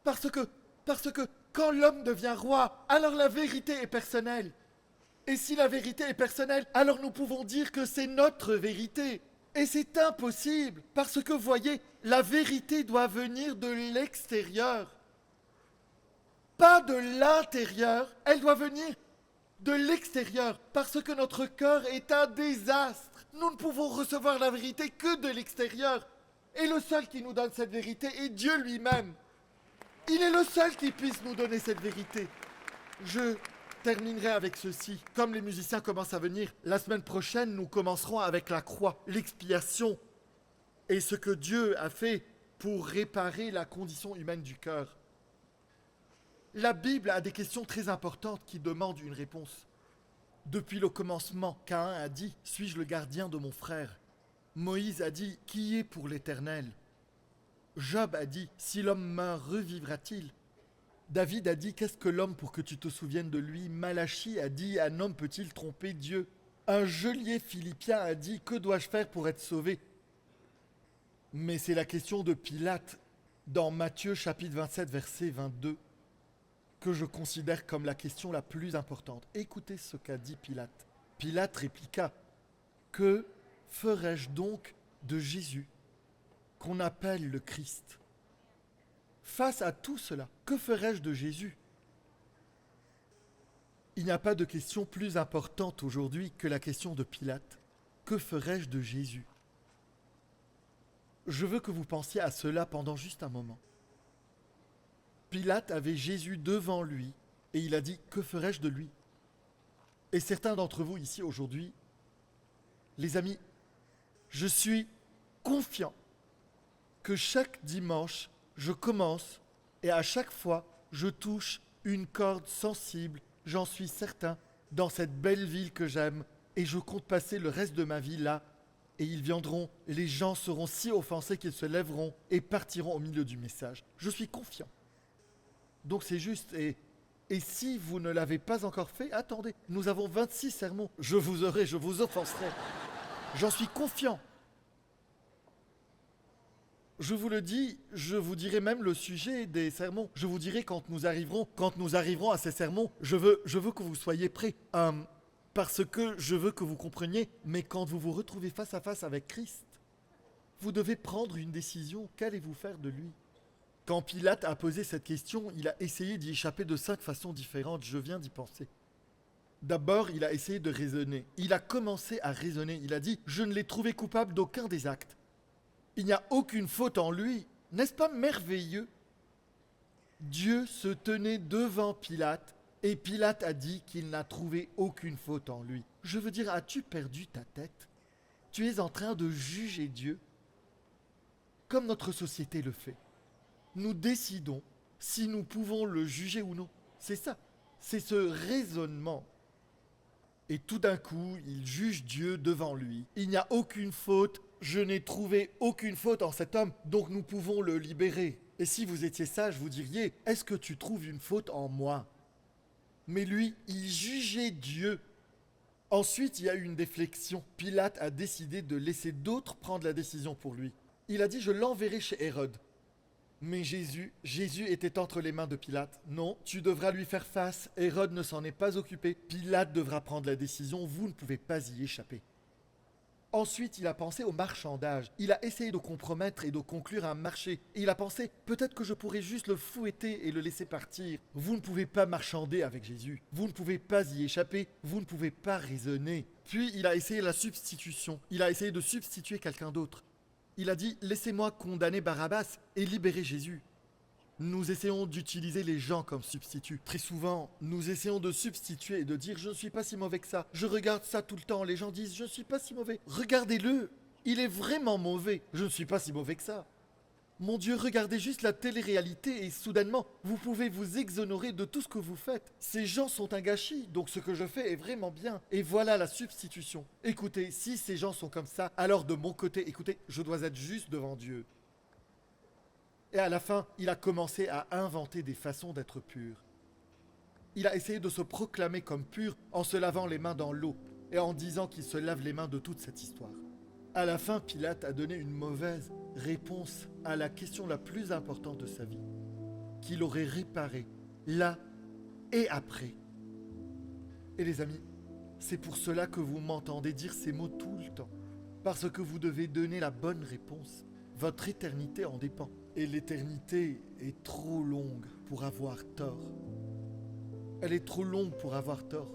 parce que quand l'homme devient roi, alors la vérité est personnelle. Et si la vérité est personnelle, alors nous pouvons dire que c'est notre vérité. Et c'est impossible, parce que, voyez, la vérité doit venir de l'extérieur. Pas de l'intérieur, elle doit venir de l'extérieur, parce que notre cœur est un désastre. Nous ne pouvons recevoir la vérité que de l'extérieur. Et le seul qui nous donne cette vérité est Dieu lui-même. Il est le seul qui puisse nous donner cette vérité. Je terminerai avec ceci. Comme les musiciens commencent à venir, la semaine prochaine, nous commencerons avec la croix, l'expiation et ce que Dieu a fait pour réparer la condition humaine du cœur. La Bible a des questions très importantes qui demandent une réponse. Depuis le commencement, Caïn a dit « Suis-je le gardien de mon frère ?» Moïse a dit « Qui est pour l'Éternel ?» Job a dit « Si l'homme meurt, revivra-t-il » David a dit « Qu'est-ce que l'homme pour que tu te souviennes de lui ?» Malachie a dit « Un homme peut-il tromper Dieu ?» Un geôlier philippien a dit « Que dois-je faire pour être sauvé ?» Mais c'est la question de Pilate, dans Matthieu chapitre 27, verset 22, que je considère comme la question la plus importante. Écoutez ce qu'a dit Pilate. Pilate répliqua « Que ferai-je donc de Jésus, qu'on appelle le Christ ?» Face à tout cela, que ferai-je de Jésus ? Il n'y a pas de question plus importante aujourd'hui que la question de Pilate. Que ferai-je de Jésus ? Je veux que vous pensiez à cela pendant juste un moment. Pilate avait Jésus devant lui et il a dit « Que ferai-je de lui ?» Et certains d'entre vous ici aujourd'hui, les amis, je suis confiant que chaque dimanche, je commence et à chaque fois, je touche une corde sensible, j'en suis certain, dans cette belle ville que j'aime et je compte passer le reste de ma vie là. Et ils viendront, les gens seront si offensés qu'ils se lèveront et partiront au milieu du message. Je suis confiant. Donc c'est juste, et si vous ne l'avez pas encore fait, attendez, nous avons 26 sermons. Je vous offenserai. J'en suis confiant. Je vous le dis, je vous dirai même le sujet des sermons. Je vous dirai quand nous arriverons à ces sermons, je veux que vous soyez prêts. Parce que je veux que vous compreniez, mais quand vous vous retrouvez face à face avec Christ, vous devez prendre une décision. Qu'allez-vous faire de lui ? Quand Pilate a posé cette question, il a essayé d'y échapper de 5 façons différentes. Je viens d'y penser. D'abord, il a essayé de raisonner. Il a commencé à raisonner. Il a dit « Je ne l'ai trouvé coupable d'aucun des actes. Il n'y a aucune faute en lui. N'est-ce pas merveilleux ?» Dieu se tenait devant Pilate et Pilate a dit qu'il n'a trouvé aucune faute en lui. Je veux dire, as-tu perdu ta tête ? Tu es en train de juger Dieu comme notre société le fait. Nous décidons si nous pouvons le juger ou non. C'est ça, c'est ce raisonnement. Et tout d'un coup, il juge Dieu devant lui. Il n'y a aucune faute, je n'ai trouvé aucune faute en cet homme, donc nous pouvons le libérer. Et si vous étiez sage, vous diriez, est-ce que tu trouves une faute en moi ? Mais lui, il jugeait Dieu. Ensuite, il y a eu une déflexion. Pilate a décidé de laisser d'autres prendre la décision pour lui. Il a dit, je l'enverrai chez Hérode. Mais Jésus était entre les mains de Pilate. Non, tu devras lui faire face. Hérode ne s'en est pas occupé. Pilate devra prendre la décision. Vous ne pouvez pas y échapper. Ensuite, il a pensé au marchandage. Il a essayé de compromettre et de conclure un marché. Et il a pensé, peut-être que je pourrais juste le fouetter et le laisser partir. Vous ne pouvez pas marchander avec Jésus. Vous ne pouvez pas y échapper. Vous ne pouvez pas raisonner. Puis, il a essayé la substitution. Il a essayé de substituer quelqu'un d'autre. Il a dit « Laissez-moi condamner Barabbas et libérer Jésus ». Nous essayons d'utiliser les gens comme substituts. Très souvent, nous essayons de substituer et de dire « Je ne suis pas si mauvais que ça. Je regarde ça tout le temps. » Les gens disent « Je ne suis pas si mauvais. » Regardez-le. Il est vraiment mauvais. Je ne suis pas si mauvais que ça. Mon Dieu, regardez juste la télé-réalité et soudainement, vous pouvez vous exonérer de tout ce que vous faites. Ces gens sont un gâchis, donc ce que je fais est vraiment bien. Et voilà la substitution. Écoutez, si ces gens sont comme ça, alors de mon côté, écoutez, je dois être juste devant Dieu. Et à la fin, il a commencé à inventer des façons d'être pur. Il a essayé de se proclamer comme pur en se lavant les mains dans l'eau et en disant qu'il se lave les mains de toute cette histoire. À la fin, Pilate a donné une mauvaise réponse à la question la plus importante de sa vie, qu'il aurait réparée là et après. Et les amis, c'est pour cela que vous m'entendez dire ces mots tout le temps. Parce que vous devez donner la bonne réponse. Votre éternité en dépend. Et l'éternité est trop longue pour avoir tort. Elle est trop longue pour avoir tort.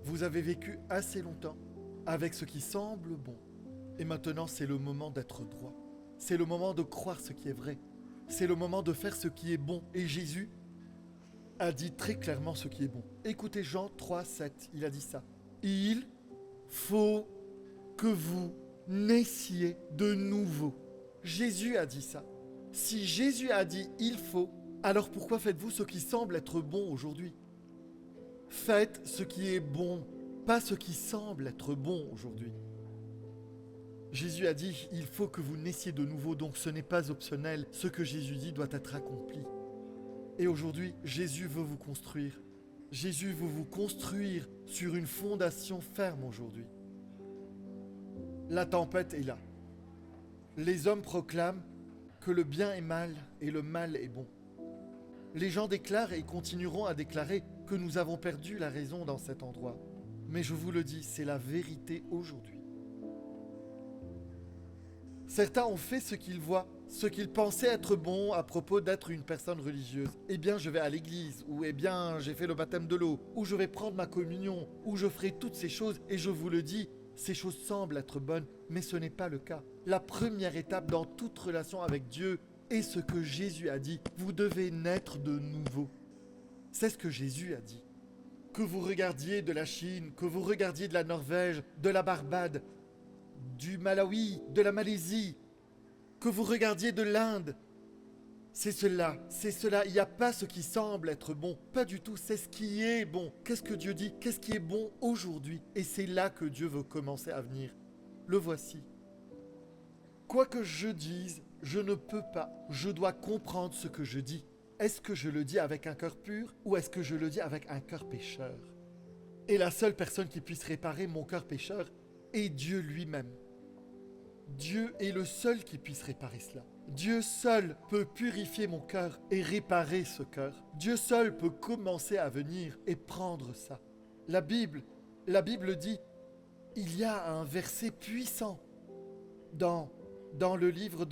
Vous avez vécu assez longtemps avec ce qui semble bon. Et maintenant, c'est le moment d'être droit. C'est le moment de croire ce qui est vrai. C'est le moment de faire ce qui est bon. Et Jésus a dit très clairement ce qui est bon. Écoutez Jean 3, 7, il a dit ça. Il faut que vous naissiez de nouveau. Jésus a dit ça. Si Jésus a dit il faut, alors pourquoi faites-vous ce qui semble être bon aujourd'hui? Faites ce qui est bon, pas ce qui semble être bon aujourd'hui. Jésus a dit il faut que vous naissiez de nouveau, donc ce n'est pas optionnel. Ce que Jésus dit doit être accompli. Et aujourd'hui, Jésus veut vous construire. Jésus veut vous construire sur une fondation ferme aujourd'hui. La tempête est là. Les hommes proclament que le bien est mal et le mal est bon. Les gens déclarent et continueront à déclarer que nous avons perdu la raison dans cet endroit. Mais je vous le dis, c'est la vérité aujourd'hui. Certains ont fait ce qu'ils voient, ce qu'ils pensaient être bon à propos d'être une personne religieuse. Eh bien, je vais à l'église, ou eh bien, j'ai fait le baptême de l'eau, ou je vais prendre ma communion, ou je ferai toutes ces choses, et je vous le dis, ces choses semblent être bonnes, mais ce n'est pas le cas. La première étape dans toute relation avec Dieu est ce que Jésus a dit. Vous devez naître de nouveau. C'est ce que Jésus a dit. Que vous regardiez de la Chine, que vous regardiez de la Norvège, de la Barbade, du Malawi, de la Malaisie, que vous regardiez de l'Inde, c'est cela, il n'y a pas ce qui semble être bon, pas du tout, c'est ce qui est bon. Qu'est-ce que Dieu dit? Qu'est-ce qui est bon aujourd'hui? Et c'est là que Dieu veut commencer à venir. Le voici. Quoi que je dise, je ne peux pas, je dois comprendre ce que je dis. Est-ce que je le dis avec un cœur pur ou est-ce que je le dis avec un cœur pécheur? Et la seule personne qui puisse réparer mon cœur pécheur est Dieu lui-même. Dieu est le seul qui puisse réparer cela. Dieu seul peut purifier mon cœur et réparer ce cœur. Dieu seul peut commencer à venir et prendre ça. La Bible dit, il y a un verset puissant dans le livre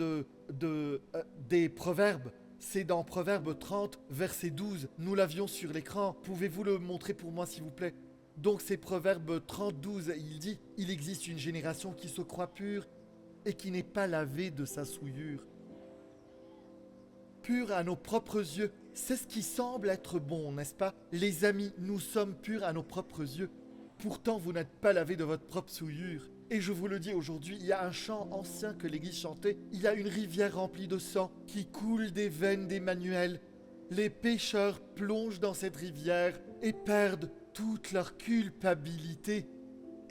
des Proverbes. C'est dans Proverbes 30, verset 12. Nous l'avions sur l'écran. Pouvez-vous le montrer pour moi, s'il vous plaît? Donc c'est Proverbes 30, 12. Il dit, il existe une génération qui se croit pure et qui n'est pas lavée de sa souillure. Pur à nos propres yeux, c'est ce qui semble être bon, n'est-ce pas? Les amis, nous sommes purs à nos propres yeux. Pourtant, vous n'êtes pas lavés de votre propre souillure. Et je vous le dis aujourd'hui, il y a un chant ancien que l'Église chantait. Il y a une rivière remplie de sang qui coule des veines d'Emmanuel. Les pécheurs plongent dans cette rivière et perdent toute leur culpabilité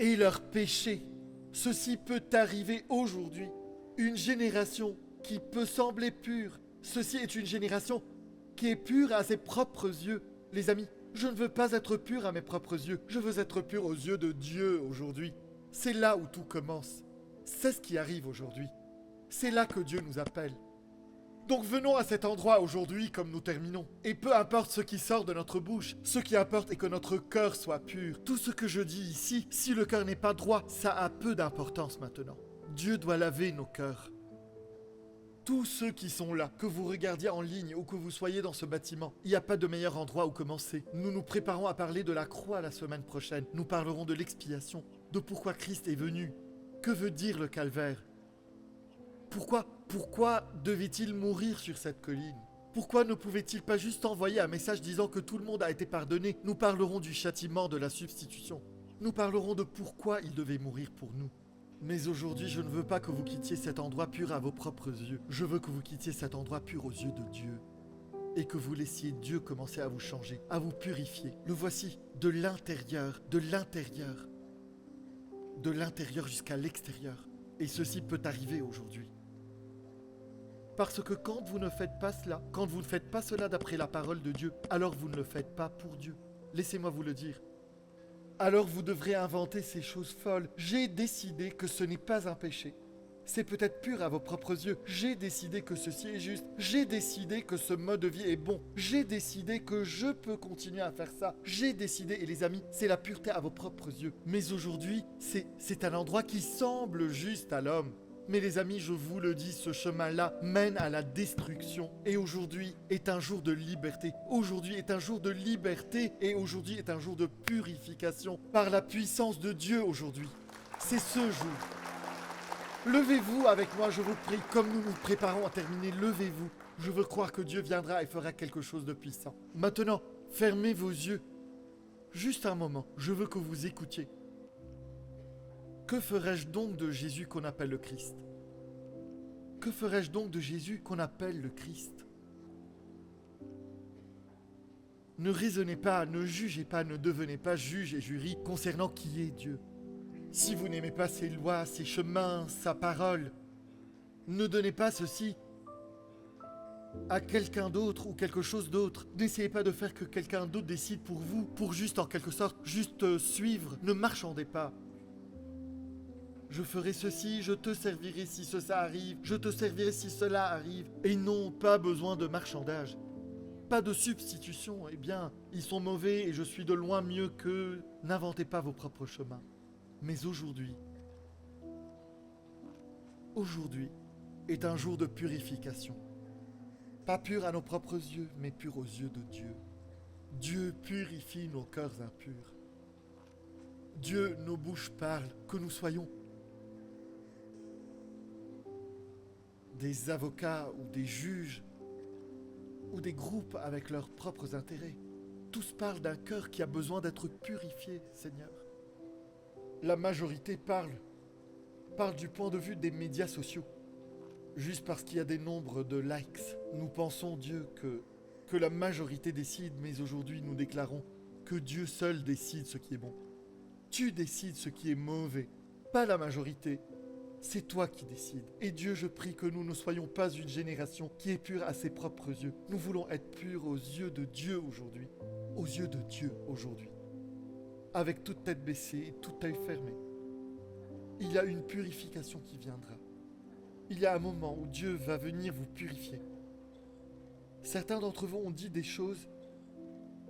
et leur péché. Ceci peut arriver aujourd'hui. Une génération qui peut sembler pure. Ceci est une génération qui est pure à ses propres yeux. Les amis, je ne veux pas être pur à mes propres yeux. Je veux être pur aux yeux de Dieu aujourd'hui. C'est là où tout commence. C'est ce qui arrive aujourd'hui. C'est là que Dieu nous appelle. Donc venons à cet endroit aujourd'hui comme nous terminons. Et peu importe ce qui sort de notre bouche, ce qui importe est que notre cœur soit pur. Tout ce que je dis ici, si le cœur n'est pas droit, ça a peu d'importance maintenant. Dieu doit laver nos cœurs. Tous ceux qui sont là, que vous regardiez en ligne ou que vous soyez dans ce bâtiment, il n'y a pas de meilleur endroit où commencer. Nous nous préparons à parler de la croix la semaine prochaine. Nous parlerons de l'expiation, de pourquoi Christ est venu. Que veut dire le calvaire? Pourquoi devait-il mourir sur cette colline? Pourquoi ne pouvait-il pas juste envoyer un message disant que tout le monde a été pardonné? Nous parlerons du châtiment, de la substitution. Nous parlerons de pourquoi il devait mourir pour nous. Mais aujourd'hui, je ne veux pas que vous quittiez cet endroit pur à vos propres yeux. Je veux que vous quittiez cet endroit pur aux yeux de Dieu. Et que vous laissiez Dieu commencer à vous changer, à vous purifier. Le voici, de l'intérieur jusqu'à l'extérieur. Et ceci peut arriver aujourd'hui. Parce que quand vous ne faites pas cela, quand vous ne faites pas cela d'après la parole de Dieu, alors vous ne le faites pas pour Dieu. Laissez-moi vous le dire. alors vous devrez inventer ces choses folles. J'ai décidé que ce n'est pas un péché. C'est peut-être pur à vos propres yeux. J'ai décidé que ceci est juste. J'ai décidé que ce mode de vie est bon. J'ai décidé que je peux continuer à faire ça. J'ai décidé, et les amis, c'est la pureté à vos propres yeux. Mais aujourd'hui, c'est un endroit qui semble juste à l'homme. Mais les amis, je vous le dis, ce chemin-là mène à la destruction. Et aujourd'hui est un jour de liberté. Aujourd'hui est un jour de liberté. Et aujourd'hui est un jour de purification. Par la puissance de Dieu aujourd'hui. C'est ce jour. Levez-vous avec moi, je vous prie, comme nous nous préparons à terminer, levez-vous. Je veux croire que Dieu viendra et fera quelque chose de puissant. Maintenant, fermez vos yeux. Juste un moment, je veux que vous écoutiez. Que ferais-je donc de Jésus qu'on appelle le Christ? Que ferais-je donc de Jésus qu'on appelle le Christ? Ne raisonnez pas, ne jugez pas, ne devenez pas juge et jury concernant qui est Dieu. Si vous n'aimez pas ses lois, ses chemins, sa parole, ne donnez pas ceci à quelqu'un d'autre ou quelque chose d'autre. N'essayez pas de faire que quelqu'un d'autre décide pour vous, pour juste en quelque sorte, juste suivre. Ne marchandez pas. Je ferai ceci, je te servirai si cela arrive, je te servirai si cela arrive. Et non, pas besoin de marchandage. Pas de substitution. Eh bien, ils sont mauvais et je suis de loin mieux qu'eux. N'inventez pas vos propres chemins. Mais aujourd'hui est un jour de purification. Pas pur à nos propres yeux, mais pur aux yeux de Dieu. Dieu purifie nos cœurs impurs. Dieu, nos bouches parlent, que nous soyons des avocats ou des juges ou des groupes avec leurs propres intérêts. Tous parlent d'un cœur qui a besoin d'être purifié, Seigneur. La majorité parle du point de vue des médias sociaux. Juste parce qu'il y a des nombres de likes, nous pensons, Dieu, que la majorité décide, mais aujourd'hui nous déclarons que Dieu seul décide ce qui est bon. Tu décides ce qui est mauvais, pas la majorité. C'est toi qui décides. Et Dieu, je prie que nous ne soyons pas une génération qui est pure à ses propres yeux. Nous voulons être purs aux yeux de Dieu aujourd'hui. Aux yeux de Dieu aujourd'hui. Avec toute tête baissée et tout œil fermé. Il y a une purification qui viendra. Il y a un moment où Dieu va venir vous purifier. Certains d'entre vous ont dit des choses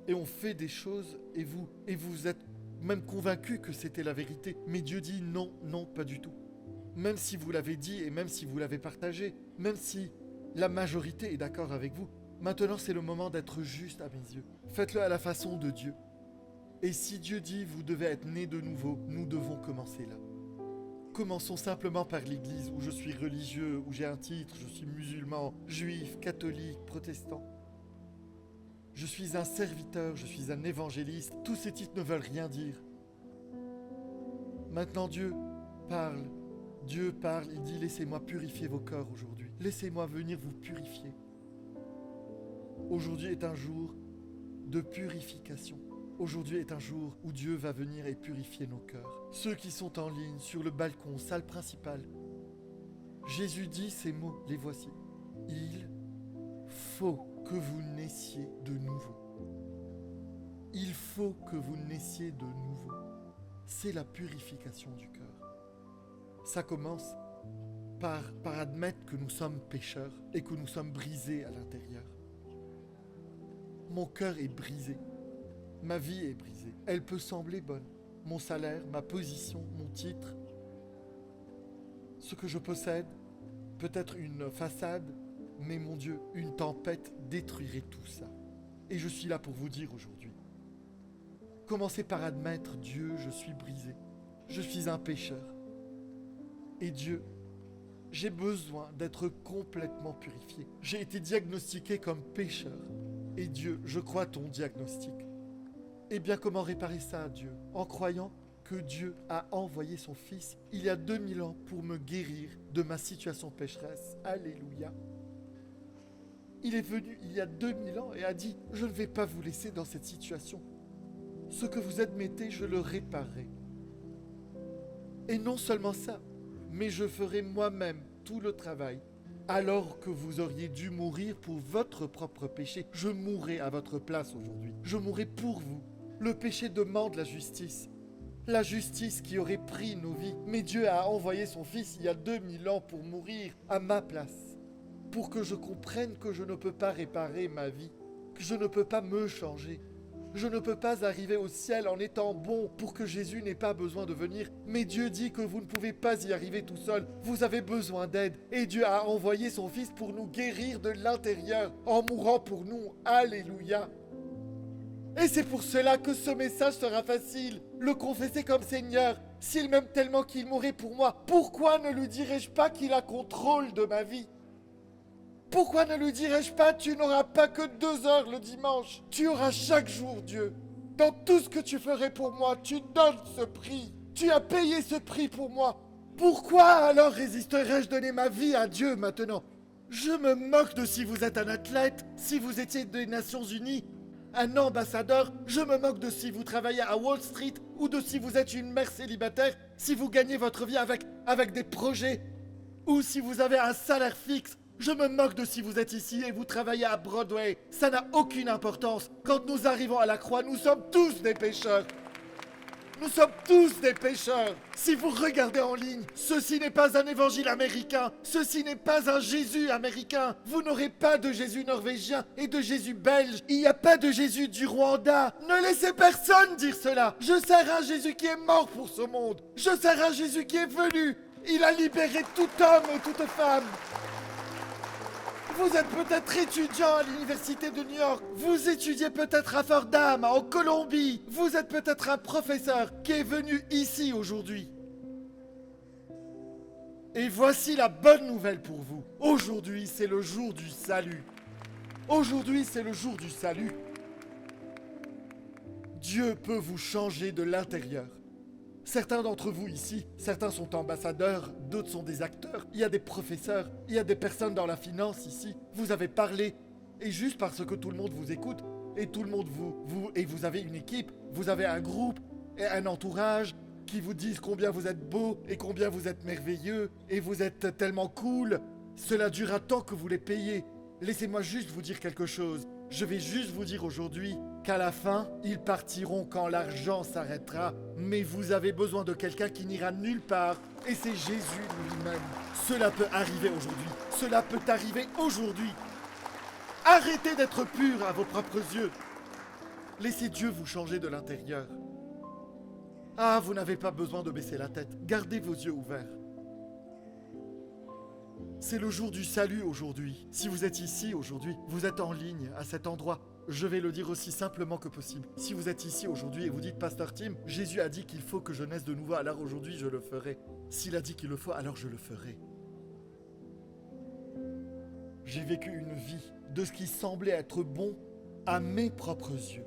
et ont fait des choses et vous êtes même convaincus que c'était la vérité. Mais Dieu dit non, non, pas du tout. Même si vous l'avez dit et même si vous l'avez partagé, même si la majorité est d'accord avec vous, maintenant c'est le moment d'être juste à mes yeux. Faites-le à la façon de Dieu. Et si Dieu dit vous devez être né de nouveau, nous devons commencer là. Commençons simplement par l'église où je suis religieux, où j'ai un titre, je suis musulman, juif, catholique, protestant. Je suis un serviteur, je suis un évangéliste. Tous ces titres ne veulent rien dire. Maintenant Dieu parle. Dieu parle, il dit laissez-moi purifier vos cœurs aujourd'hui. Laissez-moi venir vous purifier. Aujourd'hui est un jour de purification. Aujourd'hui est un jour où Dieu va venir et purifier nos cœurs. Ceux qui sont en ligne, sur le balcon, salle principale. Jésus dit ces mots, les voici. Il faut que vous naissiez de nouveau. Il faut que vous naissiez de nouveau. C'est la purification du cœur. Ça commence par admettre que nous sommes pécheurs et que nous sommes brisés à l'intérieur. Mon cœur est brisé. Ma vie est brisée. Elle peut sembler bonne. Mon salaire, ma position, mon titre, ce que je possède, peut-être une façade, mais mon Dieu, une tempête détruirait tout ça. Et je suis là pour vous dire aujourd'hui. Commencez par admettre, Dieu, je suis brisé. Je suis un pécheur. Et Dieu, j'ai besoin d'être complètement purifié. J'ai été diagnostiqué comme pécheur. Et Dieu, je crois ton diagnostic. Eh bien, comment réparer ça, Dieu? En croyant que Dieu a envoyé son Fils il y a 2000 ans pour me guérir de ma situation pécheresse. Alléluia. Il est venu il y a 2000 ans et a dit « Je ne vais pas vous laisser dans cette situation. Ce que vous admettez, je le réparerai. » Et non seulement ça, mais je ferai moi-même tout le travail. Alors que vous auriez dû mourir pour votre propre péché, je mourrai à votre place aujourd'hui. Je mourrai pour vous. Le péché demande la justice. la justice qui aurait pris nos vies. Mais Dieu a envoyé son Fils il y a 2000 ans pour mourir à ma place, pour que je comprenne que je ne peux pas réparer ma vie, que je ne peux pas me changer. Je ne peux pas arriver au ciel en étant bon pour que Jésus n'ait pas besoin de venir. Mais Dieu dit que vous ne pouvez pas y arriver tout seul. Vous avez besoin d'aide. Et Dieu a envoyé son Fils pour nous guérir de l'intérieur, en mourant pour nous. Alléluia. Et c'est pour cela que ce message sera facile. Le confesser comme Seigneur. S'il m'aime tellement qu'il mourrait pour moi, pourquoi ne lui dirais-je pas qu'il a contrôle de ma vie ? Pourquoi ne lui dirais-je pas, tu n'auras pas que 2 heures le dimanche, tu auras chaque jour Dieu. Dans tout ce que tu ferais pour moi, tu donnes ce prix. Tu as payé ce prix pour moi. Pourquoi alors résisterais-je donner ma vie à Dieu maintenant ? Je me moque de si vous êtes un athlète, si vous étiez des Nations Unies, un ambassadeur. Je me moque de si vous travaillez à Wall Street ou de si vous êtes une mère célibataire, si vous gagnez votre vie avec des projets ou si vous avez un salaire fixe. Je me moque de si vous êtes ici et vous travaillez à Broadway. Ça n'a aucune importance. Quand nous arrivons à la croix, nous sommes tous des pécheurs. Nous sommes tous des pécheurs. Si vous regardez en ligne, ceci n'est pas un évangile américain. Ceci n'est pas un Jésus américain. Vous n'aurez pas de Jésus norvégien et de Jésus belge. Il n'y a pas de Jésus du Rwanda. Ne laissez personne dire cela. Je sers un Jésus qui est mort pour ce monde. Je sers un Jésus qui est venu. Il a libéré tout homme et toute femme. Vous êtes peut-être étudiant à l'université de New York, vous étudiez peut-être à Fordham, en Colombie, vous êtes peut-être un professeur qui est venu ici aujourd'hui. Et voici la bonne nouvelle pour vous. Aujourd'hui, c'est le jour du salut. Aujourd'hui, c'est le jour du salut. Dieu peut vous changer de l'intérieur. Certains d'entre vous ici, certains sont ambassadeurs, d'autres sont des acteurs, il y a des professeurs, il y a des personnes dans la finance ici. Vous avez parlé, et juste parce que tout le monde vous écoute, et tout le monde et vous avez une équipe, vous avez un groupe, et un entourage qui vous disent combien vous êtes beau, et combien vous êtes merveilleux, et vous êtes tellement cool. Cela durera tant que vous les payez. Laissez-moi juste vous dire quelque chose. Je vais juste vous dire aujourd'hui qu'à la fin, ils partiront quand l'argent s'arrêtera. Mais vous avez besoin de quelqu'un qui n'ira nulle part. Et c'est Jésus lui-même. Cela peut arriver aujourd'hui. Cela peut arriver aujourd'hui. Arrêtez d'être pur à vos propres yeux. Laissez Dieu vous changer de l'intérieur. Ah, vous n'avez pas besoin de baisser la tête. Gardez vos yeux ouverts. C'est le jour du salut aujourd'hui. Si vous êtes ici aujourd'hui, vous êtes en ligne à cet endroit. Je vais le dire aussi simplement que possible. Si vous êtes ici aujourd'hui et vous dites, Pasteur Tim, Jésus a dit qu'il faut que je naisse de nouveau, alors aujourd'hui je le ferai. S'il a dit qu'il le faut, alors je le ferai. J'ai vécu une vie de ce qui semblait être bon à mes propres yeux.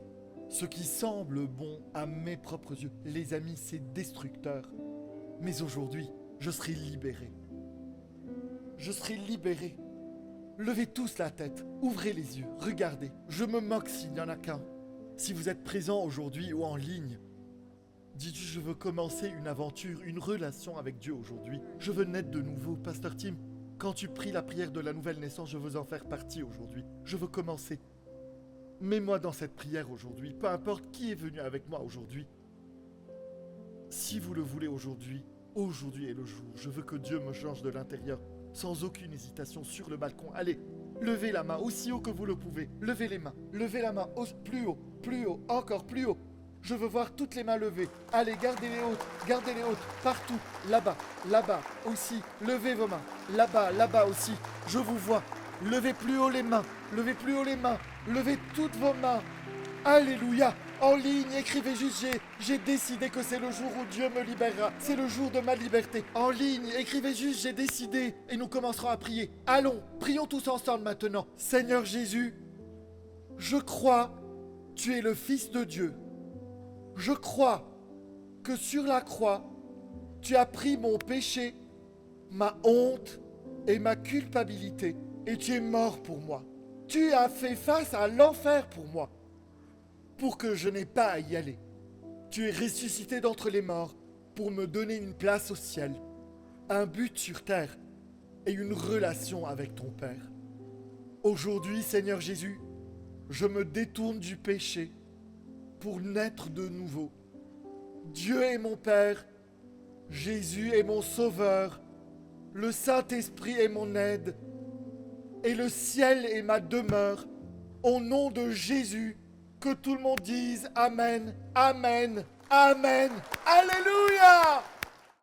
Ce qui semble bon à mes propres yeux. Les amis, c'est destructeur. Mais aujourd'hui, je serai libéré. Je serai libéré. Levez tous la tête, ouvrez les yeux, regardez. Je me moque s'il n'y en a qu'un. Si vous êtes présent aujourd'hui ou en ligne, dites je veux commencer une aventure, une relation avec Dieu aujourd'hui. Je veux naître de nouveau. Pasteur Tim, quand tu pries la prière de la nouvelle naissance, je veux en faire partie aujourd'hui. Je veux commencer. Mets-moi dans cette prière aujourd'hui, peu importe qui est venu avec moi aujourd'hui. Si vous le voulez aujourd'hui est le jour. Je veux que Dieu me change de l'intérieur. Sans aucune hésitation, sur le balcon. Allez, levez la main aussi haut que vous le pouvez. Levez les mains. Levez la main plus haut, encore plus haut. Je veux voir toutes les mains levées. Allez, gardez-les hautes, partout. Là-bas aussi. Levez vos mains. Là-bas aussi. Je vous vois. Levez plus haut les mains. Levez toutes vos mains. Alléluia. En ligne, écrivez juste j'ai décidé que c'est le jour où Dieu me libérera. C'est le jour de ma liberté. En ligne, écrivez juste j'ai décidé. Et nous commencerons à prier. Allons, prions tous ensemble maintenant. Seigneur Jésus, je crois tu es le Fils de Dieu. Je crois que sur la croix, tu as pris mon péché, ma honte et ma culpabilité. Et tu es mort pour moi. Tu as fait face à l'enfer pour moi. Pour que je n'ai pas à y aller. Tu es ressuscité d'entre les morts pour me donner une place au ciel, un but sur terre et une relation avec ton Père. Aujourd'hui, Seigneur Jésus, je me détourne du péché pour naître de nouveau. Dieu est mon Père, Jésus est mon Sauveur, le Saint-Esprit est mon aide, et le ciel est ma demeure. Au nom de Jésus, que tout le monde dise Amen, Amen, Amen, Alléluia!